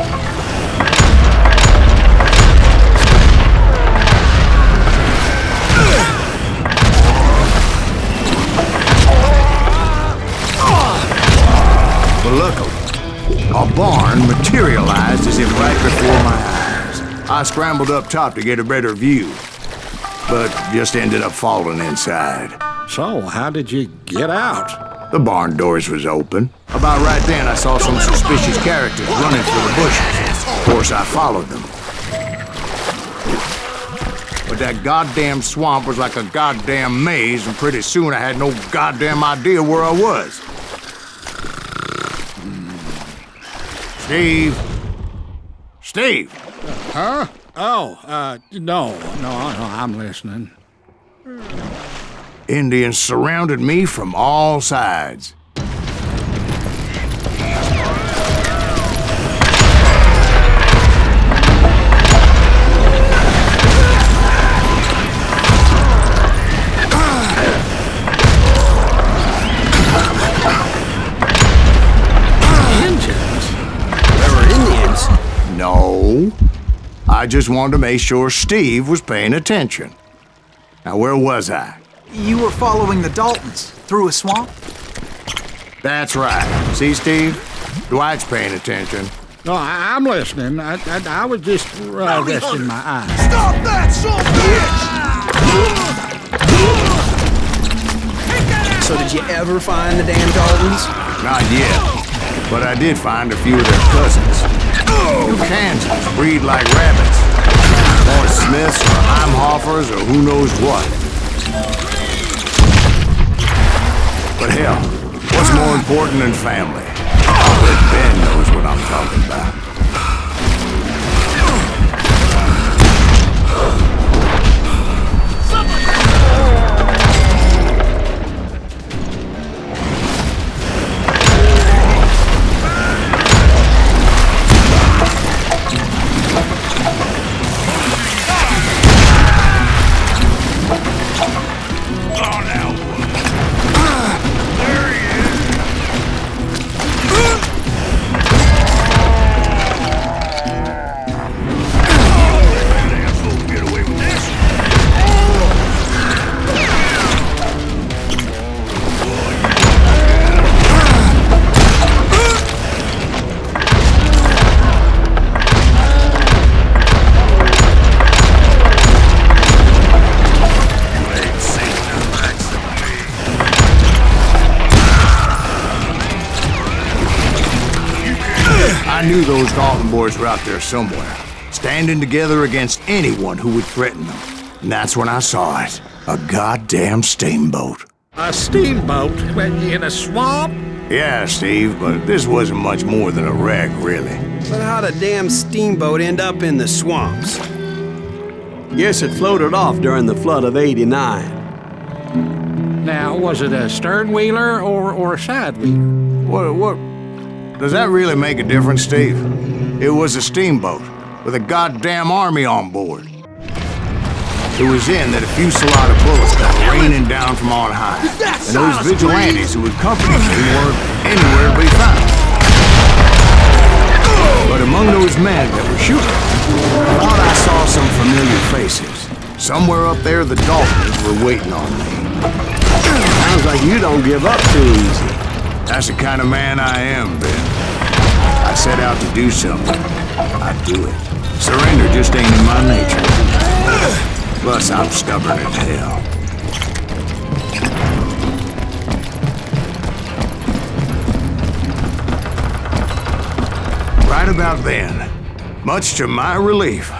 But luckily, a barn materialized as if right before my eyes. I scrambled up top to get a better view, but just ended up falling inside. So, how did you get out? The barn doors was open. About right then, I saw some suspicious characters running through the bushes. Of course, I followed them. But that goddamn swamp was like a goddamn maze, and pretty soon I had no goddamn idea where I was. Steve? Steve! Huh? Oh, no, I'm listening. Indians surrounded me from all sides. No. I just wanted to make sure Steve was paying attention. Now, where was I? You were following the Daltons through a swamp? That's right. See, Steve? Dwight's paying attention. No, I'm listening. I was just resting my eyes. Stop that, son bitch! So did you ever find the damn Daltons? Not yet. But I did find a few of their cousins. New Kansans breed like rabbits. More Smiths or Heimhoffers or who knows what. But hell, what's more important than family? I bet Ben knows what I'm talking about. I knew those Dalton boys were out there somewhere, standing together against anyone who would threaten them. And that's when I saw it. A goddamn steamboat. A steamboat in a swamp? Yeah, Steve, but this wasn't much more than a wreck, really. But how'd a damn steamboat end up in the swamps? Guess it floated off during the flood of '89. Now, was it a stern-wheeler or a side-wheeler? What? Does that really make a difference, Steve? It was a steamboat with a goddamn army on board. It was in that a fusillade of bullets got raining down from on high. And those vigilantes who accompanied me weren't anywhere to be found. But among those men that were shooting, I thought I saw some familiar faces. Somewhere up there, the Daltons were waiting on me. Sounds like you don't give up too easy. That's the kind of man I am, Ben. I set out to do something. I do it. Surrender just ain't in my nature. Plus, I'm stubborn as hell. Right about then, much to my relief,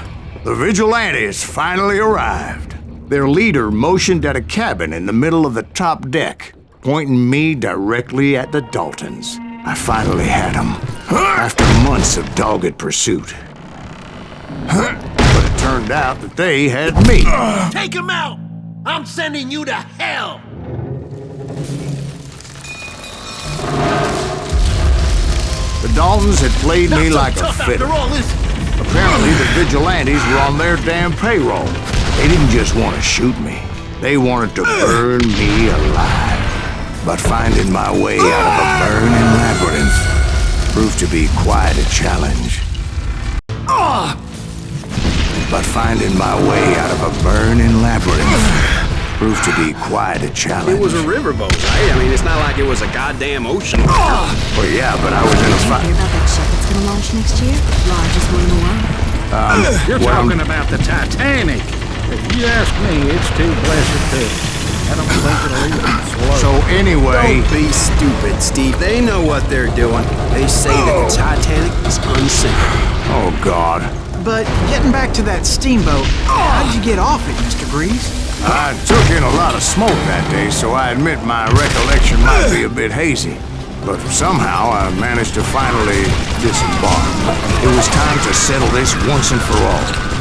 the vigilantes finally arrived. Their leader motioned at a cabin in the middle of the top deck, pointing me directly at the Daltons. I finally had them, after months of dogged pursuit. But it turned out that they had me. Take him out! I'm sending you to hell! The Daltons had played me like a fiddle. Apparently, the vigilantes were on their damn payroll. They didn't just want to shoot me. They wanted to burn me alive. But finding my way out of a burning labyrinth proved to be quite a challenge. But finding my way out of a burning labyrinth proved to be quite a challenge. It was a riverboat, right? I mean, it's not like it was a goddamn ocean. Well, yeah, but I was in a fight. Hear about that ship that's gonna launch next year? Largest one in the world. You're talking about the Titanic. If you ask me, it's too blessed big. So anyway... Don't be stupid, Steve. They know what they're doing. They say that the Titanic is unsinkable. Oh, God. But getting back to that steamboat, how'd you get off it, Mr. Greaves? I took in a lot of smoke that day, so I admit my recollection might be a bit hazy. But somehow I managed to finally disembark. It was time to settle this once and for all.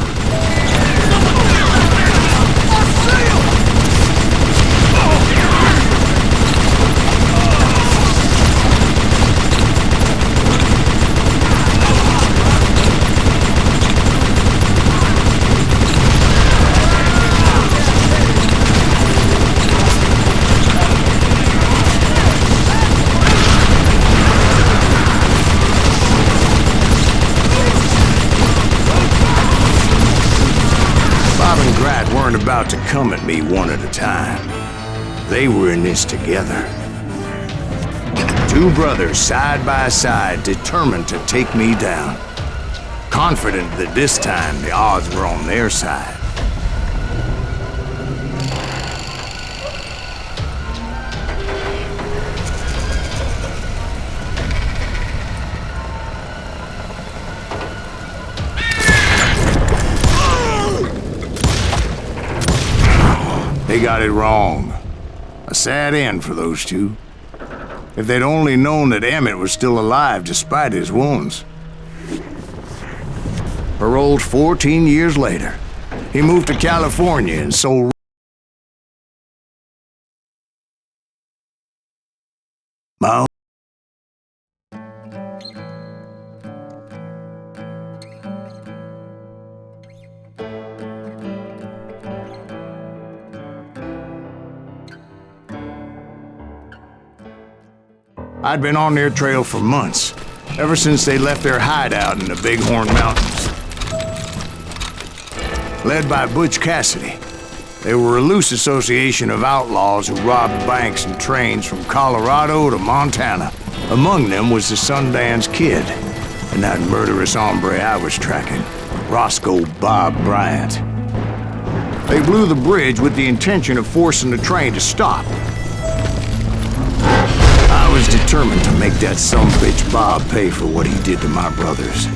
Weren't about to come at me one at a time. They were in this together. Two brothers side by side, determined to take me down. Confident that this time the odds were on their side. They got it wrong. A sad end for those two. If they'd only known that Emmett was still alive despite his wounds. Paroled 14 years later, he moved to California and sold my own. I'd been on their trail for months, ever since they left their hideout in the Bighorn Mountains. Led by Butch Cassidy, they were a loose association of outlaws who robbed banks and trains from Colorado to Montana. Among them was the Sundance Kid, and that murderous hombre I was tracking, Roscoe Bob Bryant. They blew the bridge with the intention of forcing the train to stop. I was determined to make that sumbitch Bob pay for what he did to my brothers.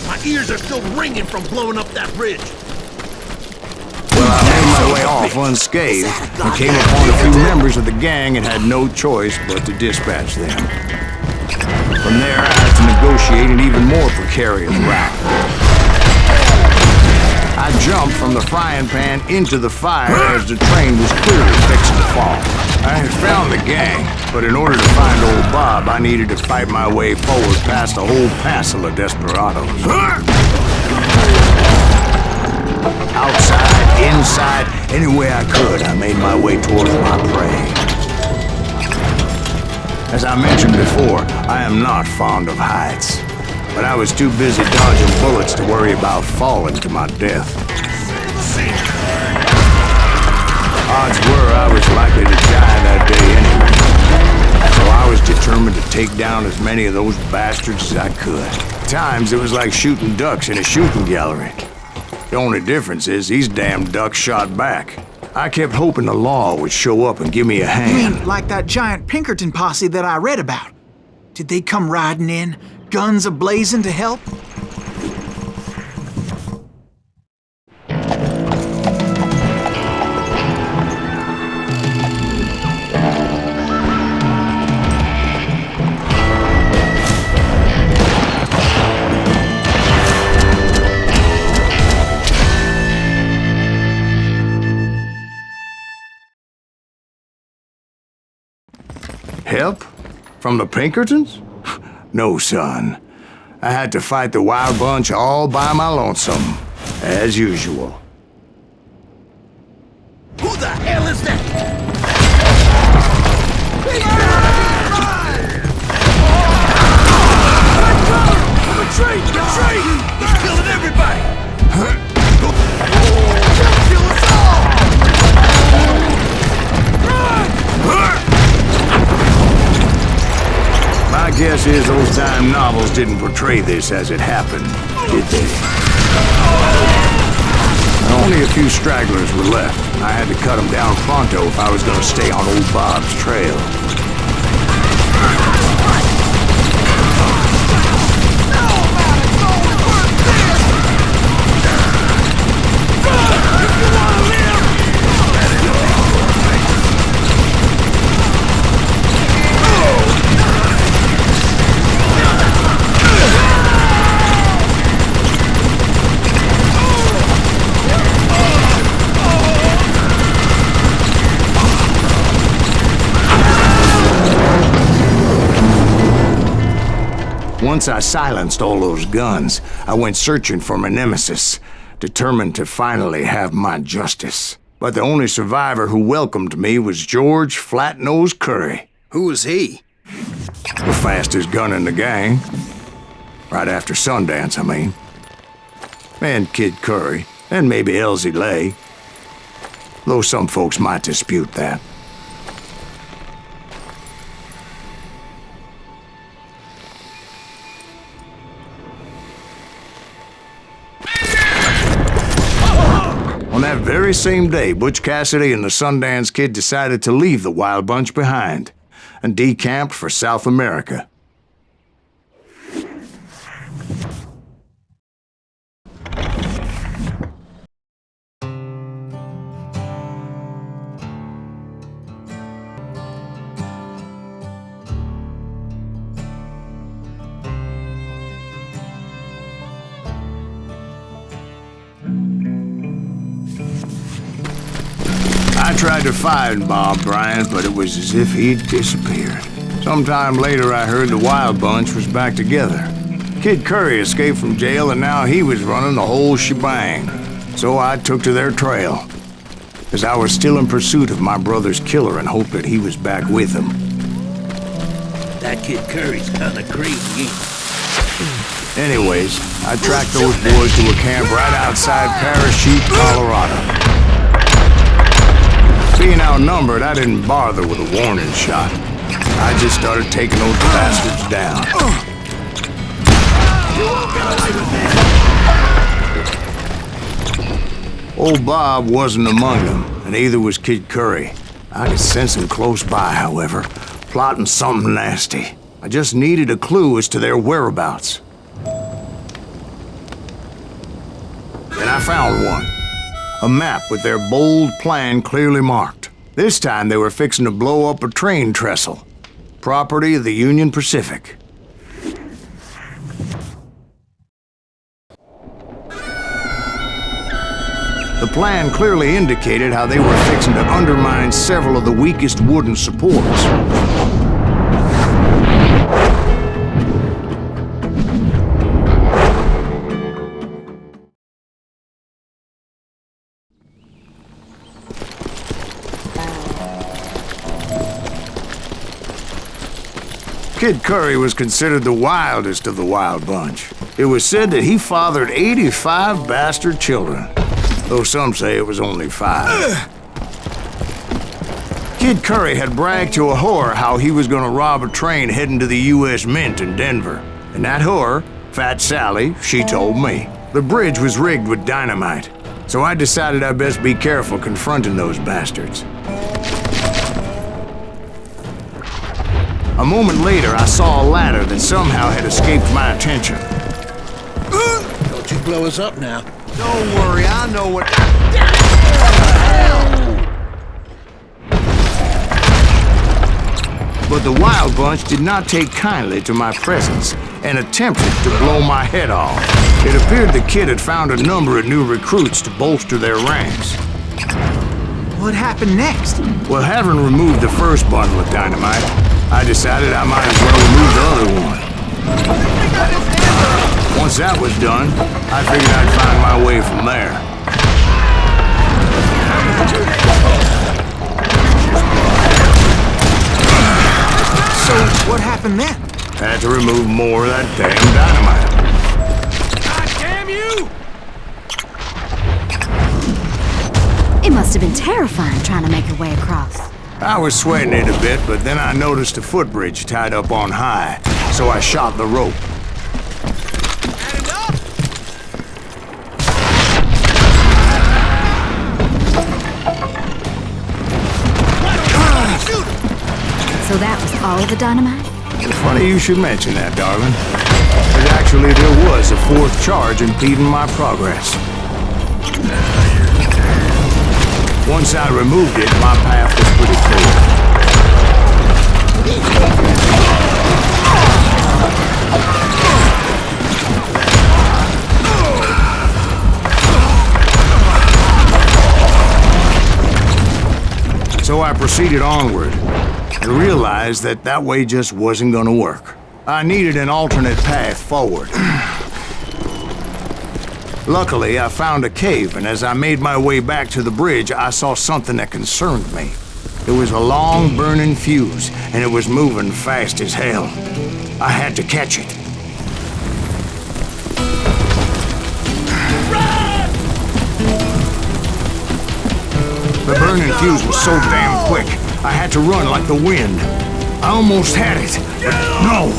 My ears are still ringing from blowing up that bridge. Well, I made my way off unscathed and came upon a few members of the gang and had no choice but to dispatch them. From there, I had to negotiate an even more precarious route. I jumped from the frying pan into the fire as the train was clearly fixing to fall. I had found the gang, but in order to find old Bob, I needed to fight my way forward past a whole passel of desperados. Outside, inside, any way I could, I made my way towards my prey. As I mentioned before, I am not fond of heights, but I was too busy dodging bullets to worry about falling to my death. Odds were I was likely to die that day anyway, so I was determined to take down as many of those bastards as I could. At times, it was like shooting ducks in a shooting gallery. The only difference is these damn ducks shot back. I kept hoping the law would show up and give me a hand. You mean like that giant Pinkerton posse that I read about? Did they come riding in, guns a-blazing to help? Help? From the Pinkertons? No, son. I had to fight the wild bunch all by my lonesome, as usual. Who the hell is that? Retreat! Retreat! He's killing everybody! Kill us all! Run! is those dime novels didn't portray this as it happened, did they? Only a few stragglers were left. I had to cut them down pronto if I was going to stay on old Bob's trail. Once I silenced all those guns, I went searching for my nemesis, determined to finally have my justice. But the only survivor who welcomed me was George Flat-Nosed Curry. Who was he? The fastest gun in the gang. Right after Sundance, I mean. And Kid Curry, and maybe Elsie Lay. Though some folks might dispute that. On that very same day, Butch Cassidy and the Sundance Kid decided to leave the Wild Bunch behind and decamped for South America. I tried to find Bob Bryant, but it was as if he'd disappeared. Sometime later, I heard the Wild Bunch was back together. Kid Curry escaped from jail, and now he was running the whole shebang. So I took to their trail, as I was still in pursuit of my brother's killer and hoped that he was back with him. That Kid Curry's kinda crazy. Anyways, I tracked those boys to a camp right outside Parachute, Colorado. Being outnumbered, I didn't bother with a warning shot. I just started taking those bastards down. Old Bob wasn't among them, and neither was Kid Curry. I could sense him close by, however, plotting something nasty. I just needed a clue as to their whereabouts. And I found one. A map with their bold plan clearly marked. This time they were fixing to blow up a train trestle, property of the Union Pacific. The plan clearly indicated how they were fixing to undermine several of the weakest wooden supports. Kid Curry was considered the wildest of the Wild Bunch. It was said that he fathered 85 bastard children, though some say it was only 5. Kid Curry had bragged to a whore how he was gonna rob a train heading to the U.S. Mint in Denver. And that whore, Fat Sally, she told me. The bridge was rigged with dynamite, so I decided I'd best be careful confronting those bastards. A moment later, I saw a ladder that somehow had escaped my attention. Don't you blow us up now. Don't worry, I know what... But the Wild Bunch did not take kindly to my presence and attempted to blow my head off. It appeared the kid had found a number of new recruits to bolster their ranks. What happened next? Well, having removed the first bundle of dynamite, I decided I might as well remove the other one. Once that was done, I figured I'd find my way from there. So, what happened then? Had to remove more of that damn dynamite. God damn you! It must have been terrifying trying to make your way across. I was sweating it a bit, but then I noticed a footbridge tied up on high. so I shot the rope. So that was all the dynamite? Funny you should mention that, darling. But actually, there was a fourth charge impeding my progress. Once I removed it, my path was pretty clear. So I proceeded onward and realized that that way just wasn't gonna work. I needed an alternate path forward. Luckily, I found a cave, and as I made my way back to the bridge, I saw something that concerned me. It was a long, burning fuse, and it was moving fast as hell. I had to catch it. The burning fuse was so damn quick, I had to run like the wind. I almost had it, but no.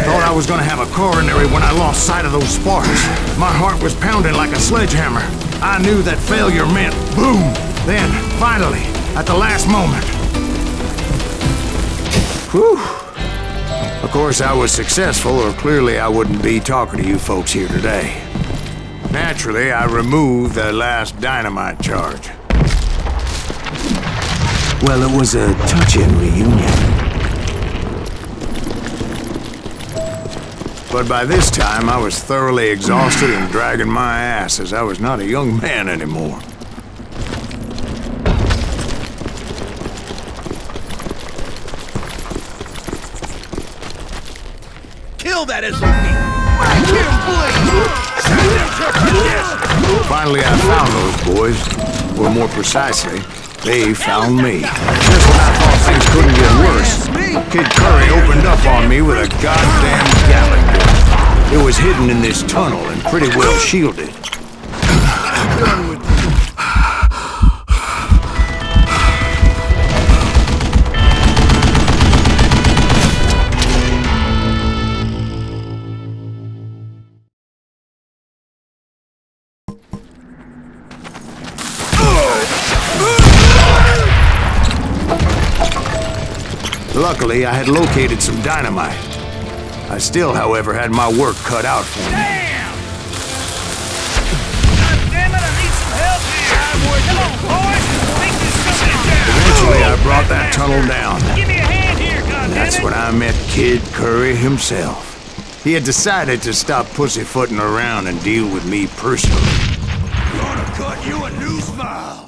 Thought I was gonna have a coronary when I lost sight of those sparks. My heart was pounding like a sledgehammer. I knew that failure meant boom. Then, finally, at the last moment. Whew. Of course, I was successful, or clearly I wouldn't be talking to you folks here today. Naturally, I removed the last dynamite charge. Well, it was a touching reunion. But by this time, I was thoroughly exhausted and dragging my ass, as I was not a young man anymore. Kill that SOB! Finally, I found those boys, or more precisely, they found me. Just when I thought things couldn't get worse, Kid Curry opened up on me with a goddamn Gatling gun. It was hidden in this tunnel and pretty well shielded. Luckily, I had located some dynamite. I still, however, had my work cut out for me. Damn! God damn it, I need some help here! Come on, boys! Take this company down! Eventually, I brought that tunnel down. Give me a hand here, goddammit! That's when I met Kid Curry himself. He had decided to stop pussyfooting around and deal with me personally. Gonna cut you a new smile!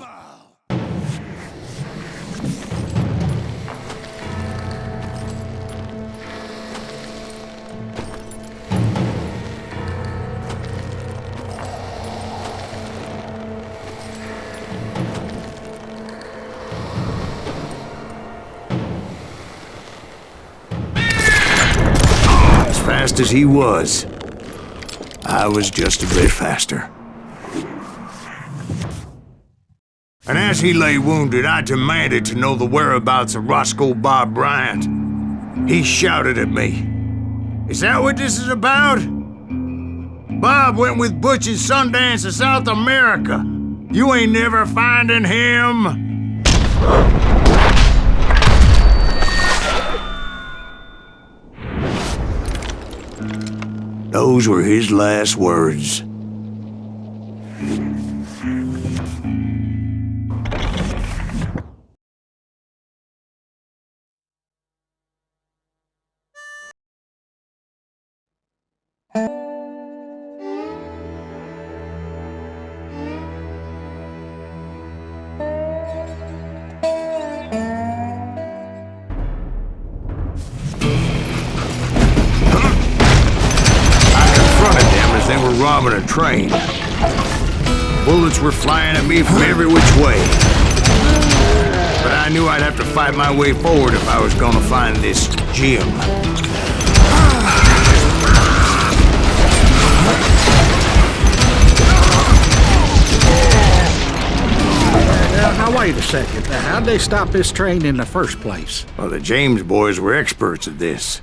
Fast as he was, I was just a bit faster. And as he lay wounded, I demanded to know the whereabouts of Roscoe Bob Bryant. He shouted at me, "Is that what this is about? Bob went with Butch and Sundance to South America. You ain't never finding him." Those were his last words. They were robbing a train. Bullets were flying at me from every which way. But I knew I'd have to fight my way forward if I was gonna find this gem. Now wait a second. How'd they stop this train in the first place? Well, the James boys were experts at this.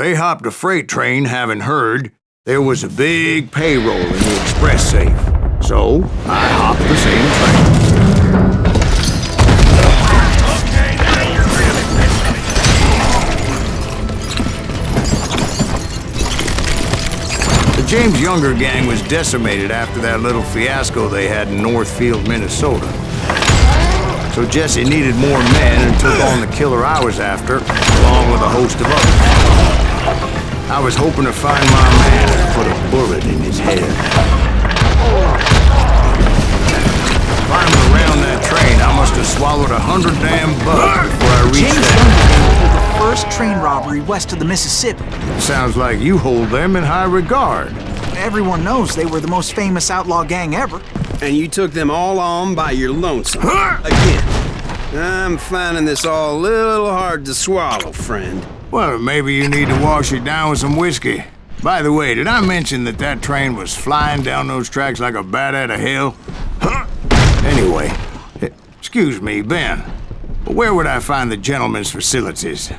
They hopped a freight train having heard there was a big payroll in the express safe. So, I hopped the same train. The James Younger gang was decimated after that little fiasco they had in Northfield, Minnesota. So Jesse needed more men and took on the killer I was after, along with a host of others. I was hoping to find my man and put a bullet in his head. Climbing around that train, I must have swallowed 100 damn bugs before I reached James that. Younger gang pulled the first train robbery west of the Mississippi. Sounds like you hold them in high regard. Everyone knows they were the most famous outlaw gang ever. And you took them all on by your lonesome. Again, I'm finding this all a little hard to swallow, friend. Well, maybe you need to wash it down with some whiskey. By the way, did I mention that that train was flying down those tracks like a bat out of hell? Anyway, excuse me, Ben. Where would I find the gentleman's facilities?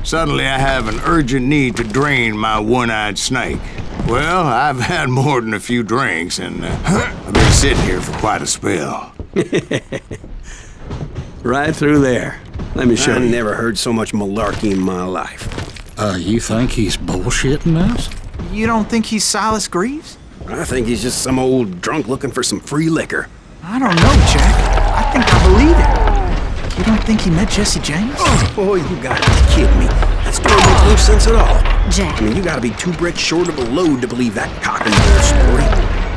Suddenly I have an urgent need to drain my one-eyed snake. Well, I've had more than a few drinks, and I've been sitting here for quite a spell. Right through there. Let me show I you. never heard so much malarkey in my life. You think he's bullshitting us? You don't think he's Silas Greaves? I think he's just some old drunk looking for some free liquor. I don't know, Jack. I think I believe it. You don't think he met Jesse James? Oh, boy, you gotta be kidding me. That story makes no sense at all. Jack. I mean, you gotta be 2 bricks short of a load to believe that cock and bull story.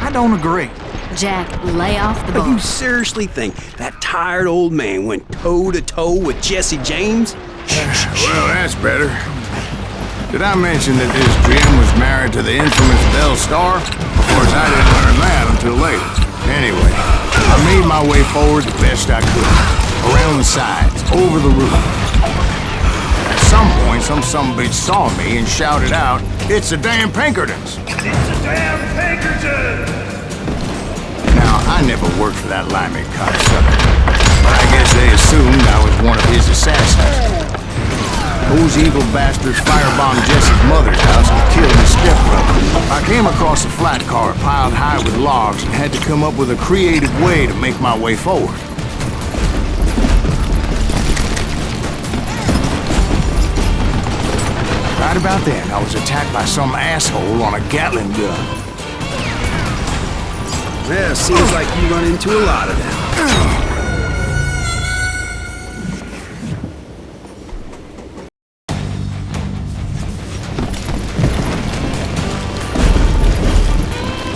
I don't agree. Jack, lay off the But ball. you seriously think that tired old man went toe-to-toe with Jesse James? Well, that's better. Did I mention that this Jim was married to the infamous Belle Starr? Of course, I didn't learn that until later. Anyway, I made my way forward the best I could. Around the sides, over the roof. At some point, some sumbitch saw me and shouted out, "It's the damn Pinkertons!" It's a damn Pinkerton! Now, I never worked for that limey cocksucker, but I guess they assumed I was one of his assassins. Those evil bastards firebombed Jesse's mother's house and killed his stepbrother. I came across a flat car piled high with logs and had to come up with a creative way to make my way forward. Right about then, I was attacked by some asshole on a Gatling gun. Yeah, seems like you run into a lot of them.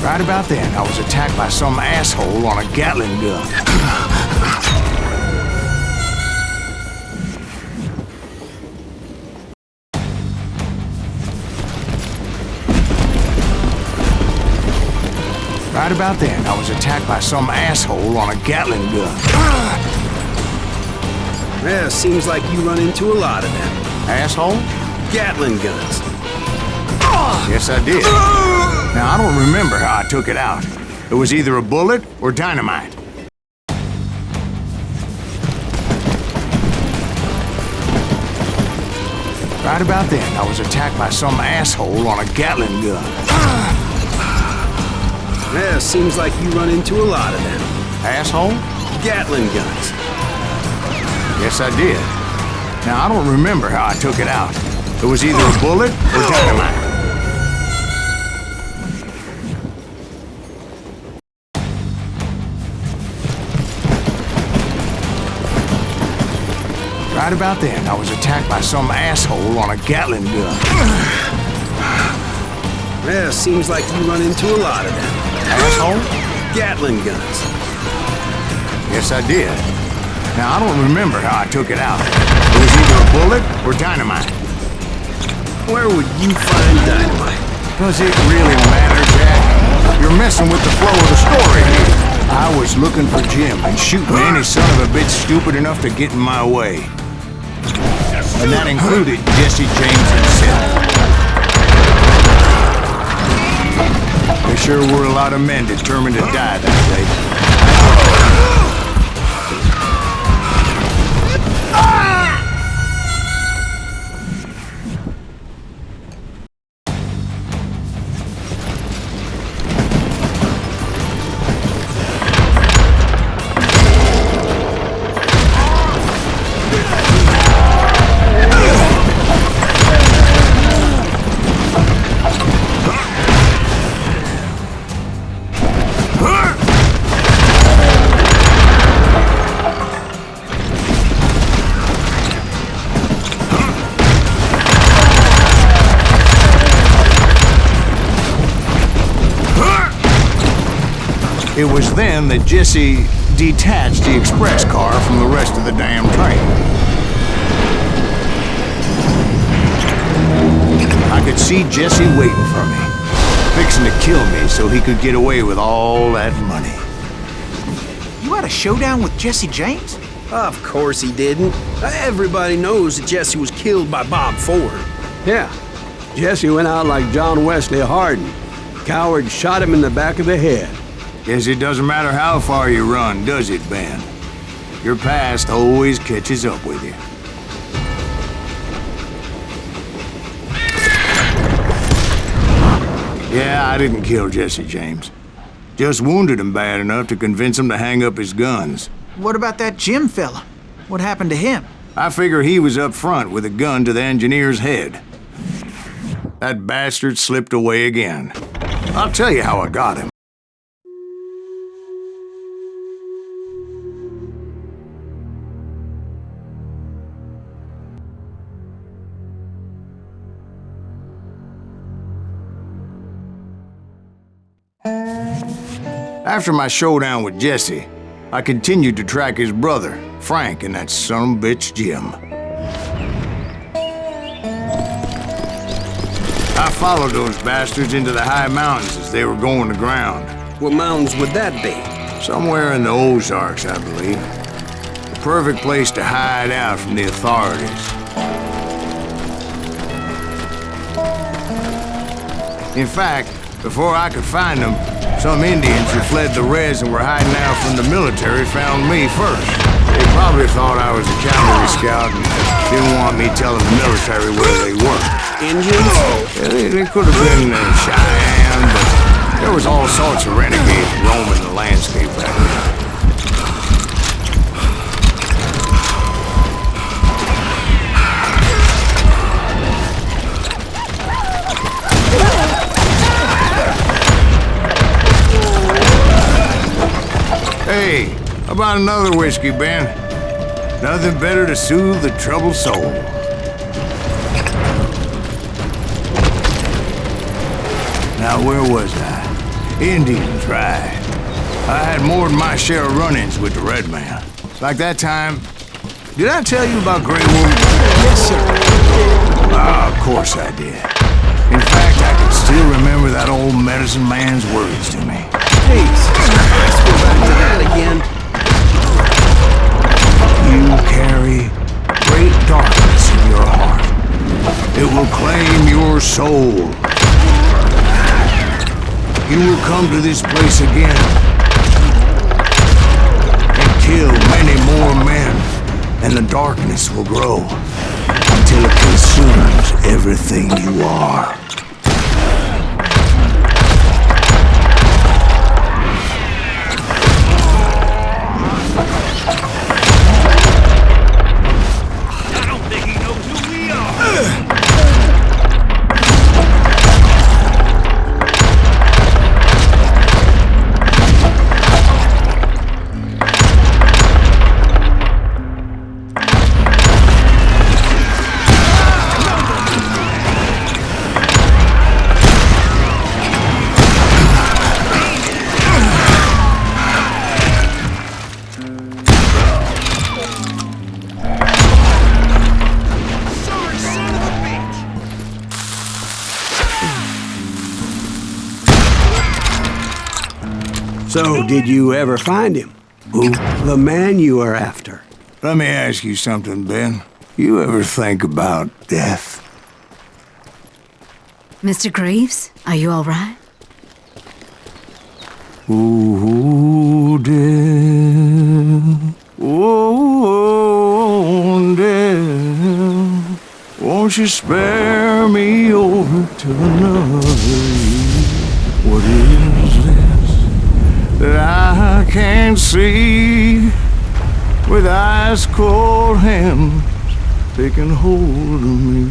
Right about then, I was attacked by some asshole on a Gatling gun. Right about then, I was attacked by some asshole on a Gatling gun. Yeah, seems like you run into a lot of them. Asshole? Gatling guns. Yes, I did. Now, I don't remember how I took it out. It was either a bullet or dynamite. Right about then, I was attacked by some asshole on a Gatling gun. Yeah, seems like you run into a lot of them. Asshole? Gatling guns. Yes, I did. Now, I don't remember how I took it out. It was either a bullet or dynamite. Right about then, I was attacked by some asshole on a Gatling gun. Yeah, seems like you run into a lot of them. Asshole? Gatling guns. Yes, I did. Now, I don't remember how I took it out. It was either a bullet or dynamite. Where would you find dynamite? Does it really matter, Jack? You're messing with the flow of the story here. I was looking for Jim and shooting any son of a bitch stupid enough to get in my way. And that included Jesse James himself. There sure were a lot of men determined to die that day. It was then that Jesse detached the express car from the rest of the damn train. I could see Jesse waiting for me, fixing to kill me so he could get away with all that money. You had a showdown with Jesse James? Of course he didn't. Everybody knows that Jesse was killed by Bob Ford. Yeah, Jesse went out like John Wesley Hardin. Coward shot him in the back of the head. Guess it doesn't matter how far you run, does it, Ben? Your past always catches up with you. Yeah, I didn't kill Jesse James. Just wounded him bad enough to convince him to hang up his guns. What about that Jim fella? What happened to him? I figure he was up front with a gun to the engineer's head. That bastard slipped away again. I'll tell you how I got him. After my showdown with Jesse, I continued to track his brother, Frank, and that son of a bitch, Jim. I followed those bastards into the high mountains as they were going to ground. What mountains would that be? Somewhere in the Ozarks, I believe. The perfect place to hide out from the authorities. In fact, before I could find them, some Indians who fled the res and were hiding out from the military found me first. They probably thought I was a cavalry scout and didn't want me telling the military where they were. Indians? Yeah, they could have been Cheyenne, but there was all sorts of renegades roaming the landscape back then. Hey, how about another whiskey, Ben? Nothing better to soothe the troubled soul. Now, where was I? Indians, right. I had more than my share of run-ins with the red man. Like that time... Did I tell you about Grey Wolf? Yes, sir. Of course I did. In fact, I can still remember that old medicine man's words to me. Jesus Christ, go back to that again. You carry great darkness in your heart. It will claim your soul. You will come to this place again and kill many more men, and the darkness will grow until it consumes everything you are. So, did you ever find him? Who? The man you are after. Let me ask you something, Ben. You ever think about death? Mr. Greaves, are you all right? Ooh, death. Oh, death. Won't you spare me over to another year? What is this that I can't see with ice cold hands taking hold of me?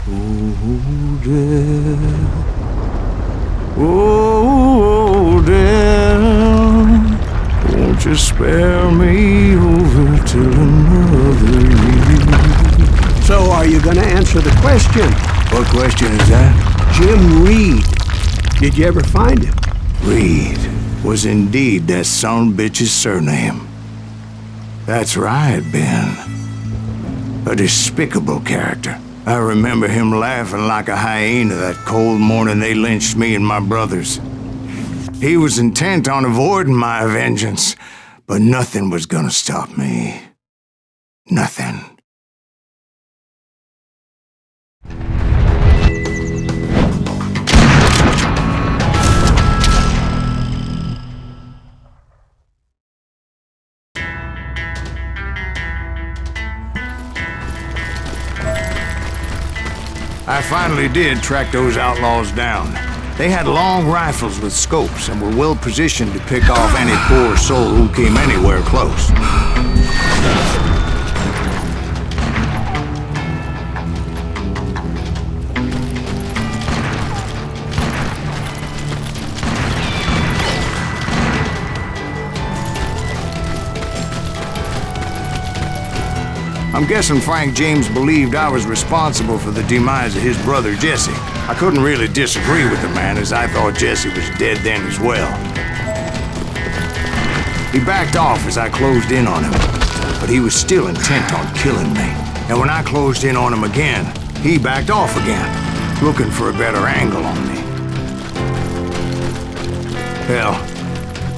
Oh, death. Oh, death. Won't you spare me over till another year? So, are you gonna answer the question? What question is that? Jim Reed. Did you ever find him? Reed. was indeed that son-bitch's surname. That's right, Ben. A despicable character. I remember him laughing like a hyena that cold morning they lynched me and my brothers. He was intent on avoiding my vengeance, but nothing was gonna stop me. Nothing. I finally did track those outlaws down. They had long rifles with scopes and were well positioned to pick off any poor soul who came anywhere close. I'm guessing Frank James believed I was responsible for the demise of his brother Jesse. I couldn't really disagree with the man, as I thought Jesse was dead then as well. He backed off as I closed in on him, but he was still intent on killing me. And when I closed in on him again, he backed off again, looking for a better angle on me. Hell,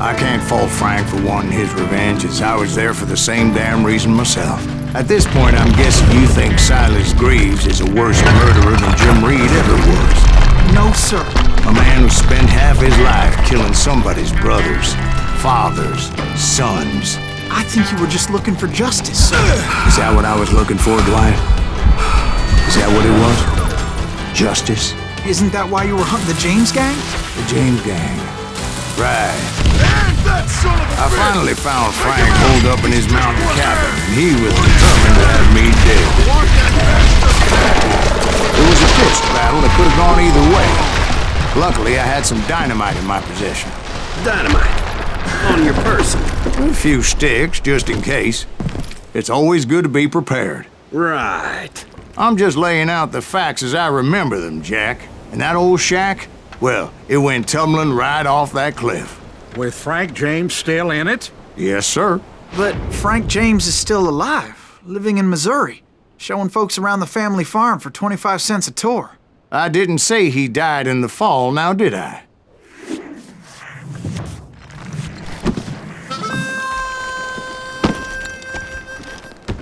I can't fault Frank for wanting his revenge, as I was there for the same damn reason myself. At this point, I'm guessing you think Silas Greaves is a worse murderer than Jim Reed ever was. No, sir. A man who spent half his life killing somebody's brothers, fathers, sons. I think you were just looking for justice, sir. Is that what I was looking for, Dwight? Is that what it was? Justice? Isn't that why you were hunting the James gang? The James gang. Right. That son of a I finally found Frank holed up in his mountain cabin, and he was determined to have me dead. It was a pitched battle that could have gone either way. Luckily, I had some dynamite in my possession. Dynamite? On your person? A few sticks, just in case. It's always good to be prepared. Right. I'm just laying out the facts as I remember them, Jack. And that old shack, well, it went tumbling right off that cliff. With Frank James still in it? Yes, sir. But Frank James is still alive, living in Missouri, showing folks around the family farm for 25 cents a tour. I didn't say he died in the fall, now did I?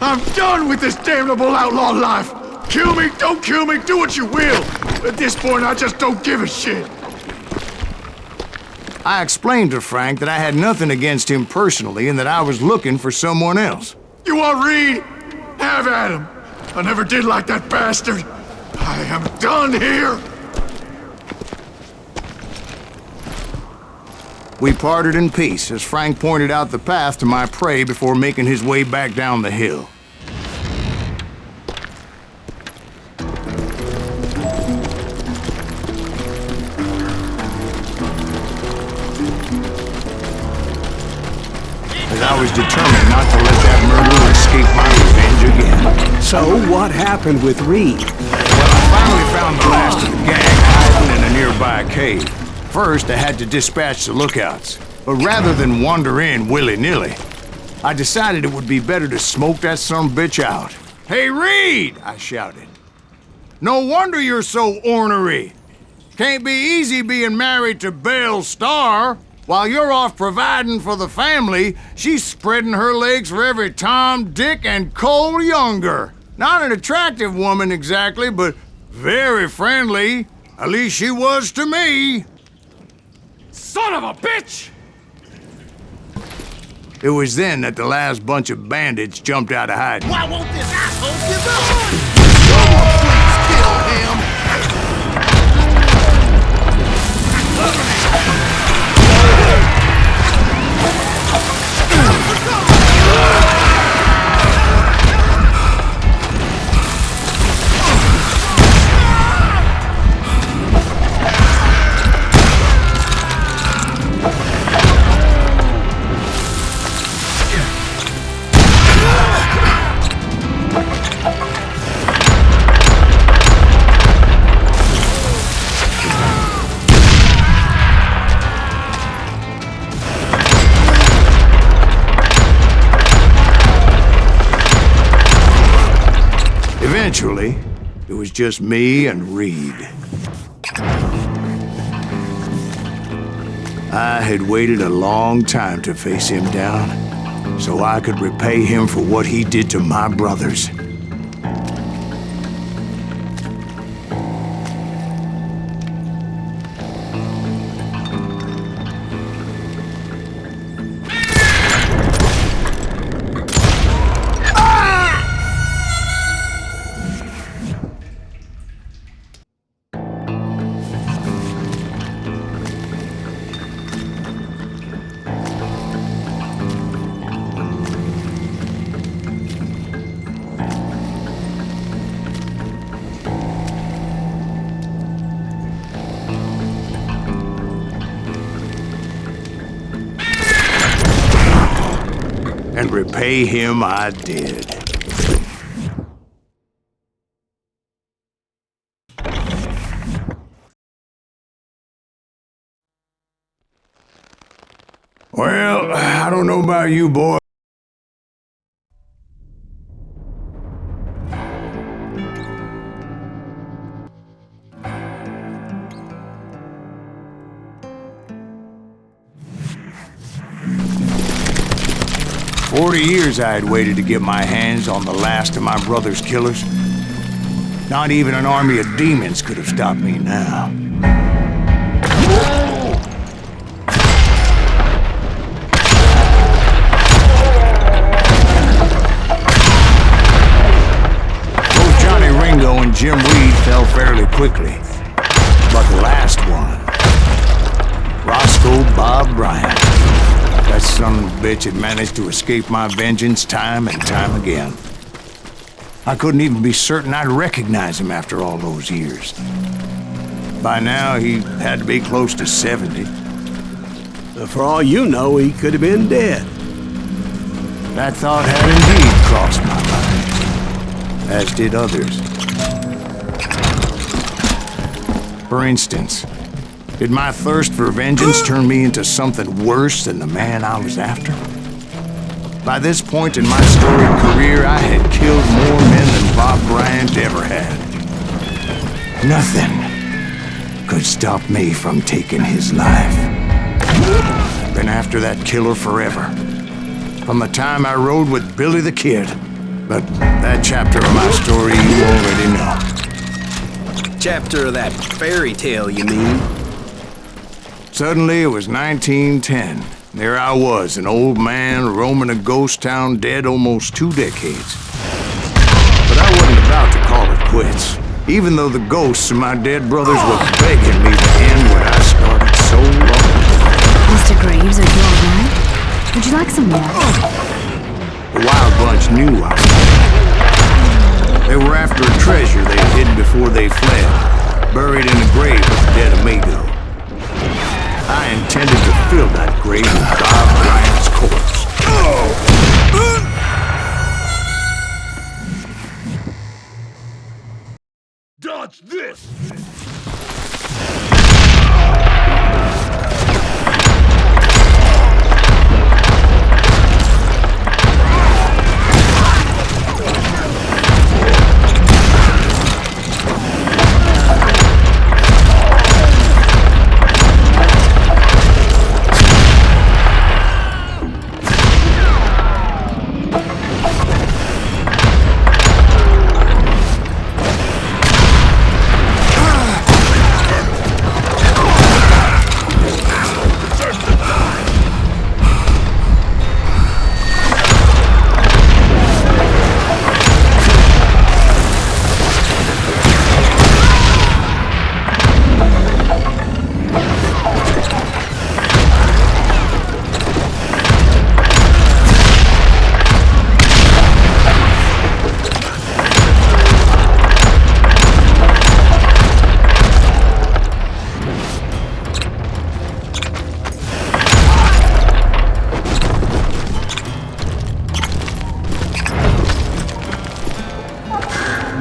I'm done with this damnable outlaw life! Kill me, don't kill me, do what you will! At this point, I just don't give a shit! I explained to Frank that I had nothing against him personally and that I was looking for someone else. You want Reed? Have at him! I never did like that bastard! I am done here! We parted in peace as Frank pointed out the path to my prey before making his way back down the hill. As I was determined not to let that murderer escape my revenge again. So what happened with Reed? Well, I finally found the last of the gang hiding in a nearby cave. First, I had to dispatch the lookouts. But rather than wander in willy-nilly, I decided it would be better to smoke that sumbitch out. "Hey, Reed!" I shouted. "No wonder you're so ornery. Can't be easy being married to Belle Starr. While you're off providing for the family, she's spreading her legs for every Tom, Dick, and Cole Younger. Not an attractive woman exactly, but very friendly. At least she was to me." Son of a bitch! It was then that the last bunch of bandits jumped out of hiding. Why won't this asshole give up? Someone please kill him! Eventually, it was just me and Reed. I had waited a long time to face him down, so I could repay him for what he did to my brothers. And repay him I did. Well, I don't know about you, boy. "40 years I had waited to get my hands on the last of my brother's killers. Not even an army of demons could have stopped me now. Both Johnny Ringo and Jim Reed fell fairly quickly. But the last one, Roscoe Bob Bryant, that son of a bitch had managed to escape my vengeance time and time again. I couldn't even be certain I'd recognize him after all those years. By now, he had to be close to 70. For all you know, he could have been dead. That thought had indeed crossed my mind, as did others. For instance, did my thirst for vengeance turn me into something worse than the man I was after? By this point in my storied career, I had killed more men than Bob Bryant ever had. Nothing could stop me from taking his life. I've been after that killer forever. From the time I rode with Billy the Kid. But that chapter of my story you already know. Chapter of that fairy tale, you mean? Suddenly, it was 1910. There I was, an old man roaming a ghost town dead almost 2 decades. But I wasn't about to call it quits, even though the ghosts of my dead brothers were begging me to end what I started so long ago. Mr. Greaves, are you all right? Would you like some more? The Wild Bunch knew I was. They were after a treasure they had hidden before they fled, buried in a grave at the dead of Maygo. I intended to fill that grave with Bob Bryant's corpse. Dodge this!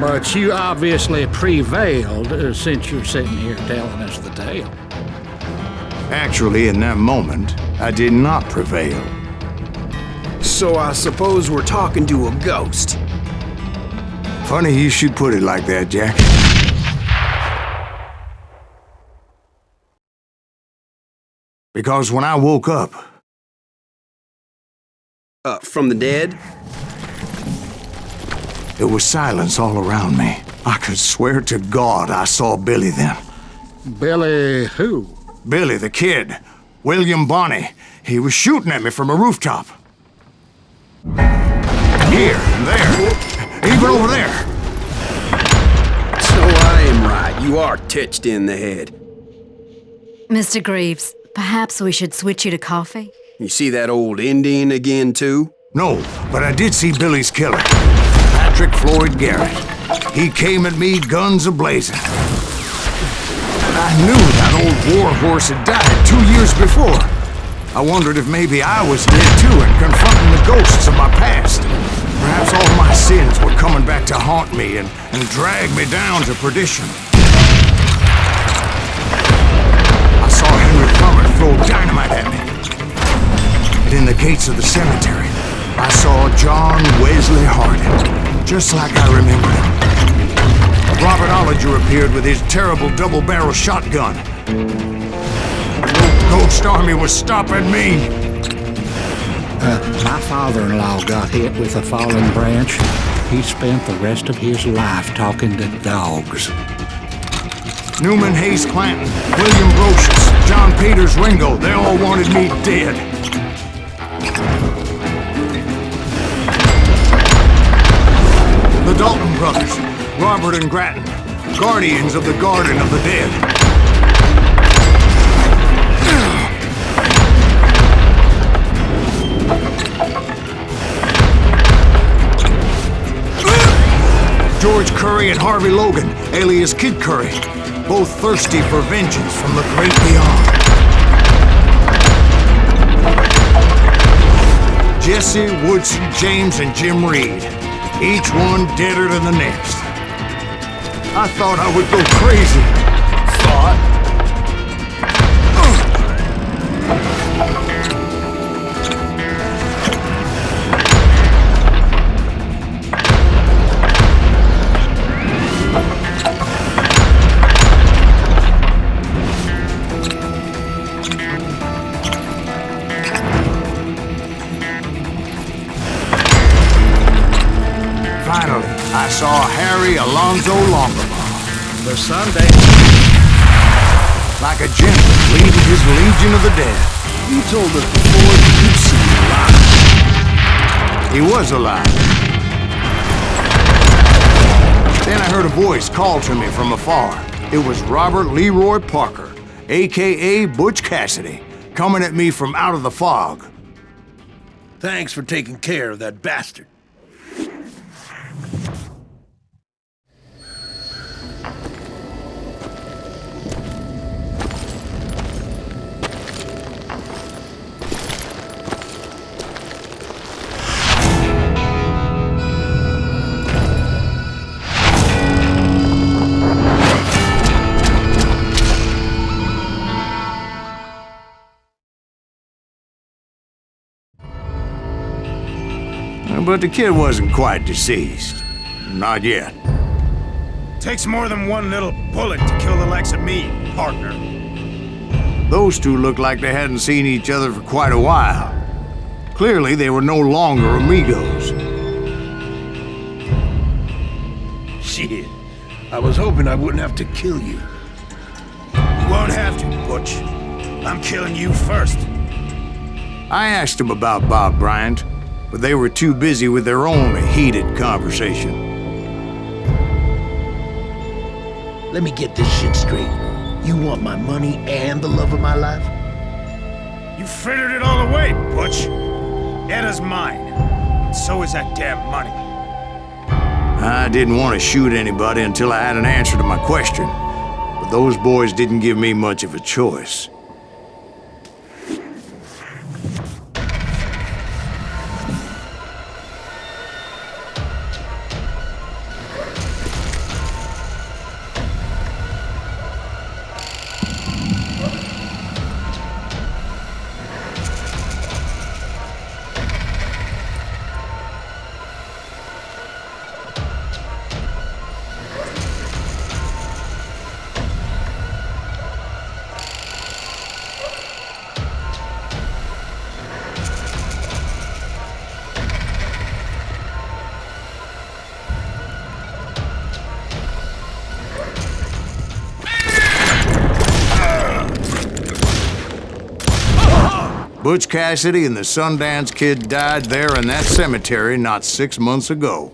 But you obviously prevailed since you're sitting here telling us the tale. Actually, in that moment, I did not prevail. So I suppose we're talking to a ghost. Funny you should put it like that, Jack. Because when I woke up... From the dead? There was silence all around me. I could swear to God I saw Billy then. Billy who? Billy, the kid. William Bonney. He was shooting at me from a rooftop. Here, and there, even over there. So I am right. You are touched in the head. Mr. Greaves, perhaps we should switch you to coffee? You see that old Indian again, too? No, but I did see Billy's killer, Patrick Floyd Garrett. He came at me, guns a-blazing. I knew that old war horse had died 2 years before. I wondered if maybe I was dead too and confronting the ghosts of my past. Perhaps all my sins were coming back to haunt me and drag me down to perdition. I saw Henry Plummer throw dynamite at me. And in the gates of the cemetery, I saw John Wesley Hardin, just like I remembered him. Robert Ollinger appeared with his terrible double-barrel shotgun. The ghost army was stopping me. My father-in-law got hit with a falling branch. He spent the rest of his life talking to dogs. Newman Hayes Clanton, William Brocious, John Peters Ringo, they all wanted me dead. The Dalton brothers, Robert and Grattan, guardians of the Garden of the Dead. George Curry and Harvey Logan, alias Kid Curry, both thirsty for vengeance from the great beyond. Jesse, Woodson, James, and Jim Reed, each one deader than the next. I thought I would go crazy. Thought? Finally, I saw Harry Alonzo Longabaugh. For Sunday. Like a gentleman leading his legion of the dead. You told us before you'd seen him alive. He was alive. Then I heard a voice call to me from afar. It was Robert Leroy Parker, a.k.a. Butch Cassidy, coming at me from out of the fog. Thanks for taking care of that bastard. But the kid wasn't quite deceased. Not yet. Takes more than one little bullet to kill the likes of me, partner. Those two looked like they hadn't seen each other for quite a while. Clearly, they were no longer amigos. Shit. I was hoping I wouldn't have to kill you. You won't have to, Butch. I'm killing you first. I asked him about Bob Bryant, but they were too busy with their own heated conversation. Let me get this shit straight. You want my money and the love of my life? You frittered it all away, Butch. Edda's mine. And so is that damn money. I didn't want to shoot anybody until I had an answer to my question, but those boys didn't give me much of a choice. Butch Cassidy and the Sundance Kid died there in that cemetery not 6 months ago.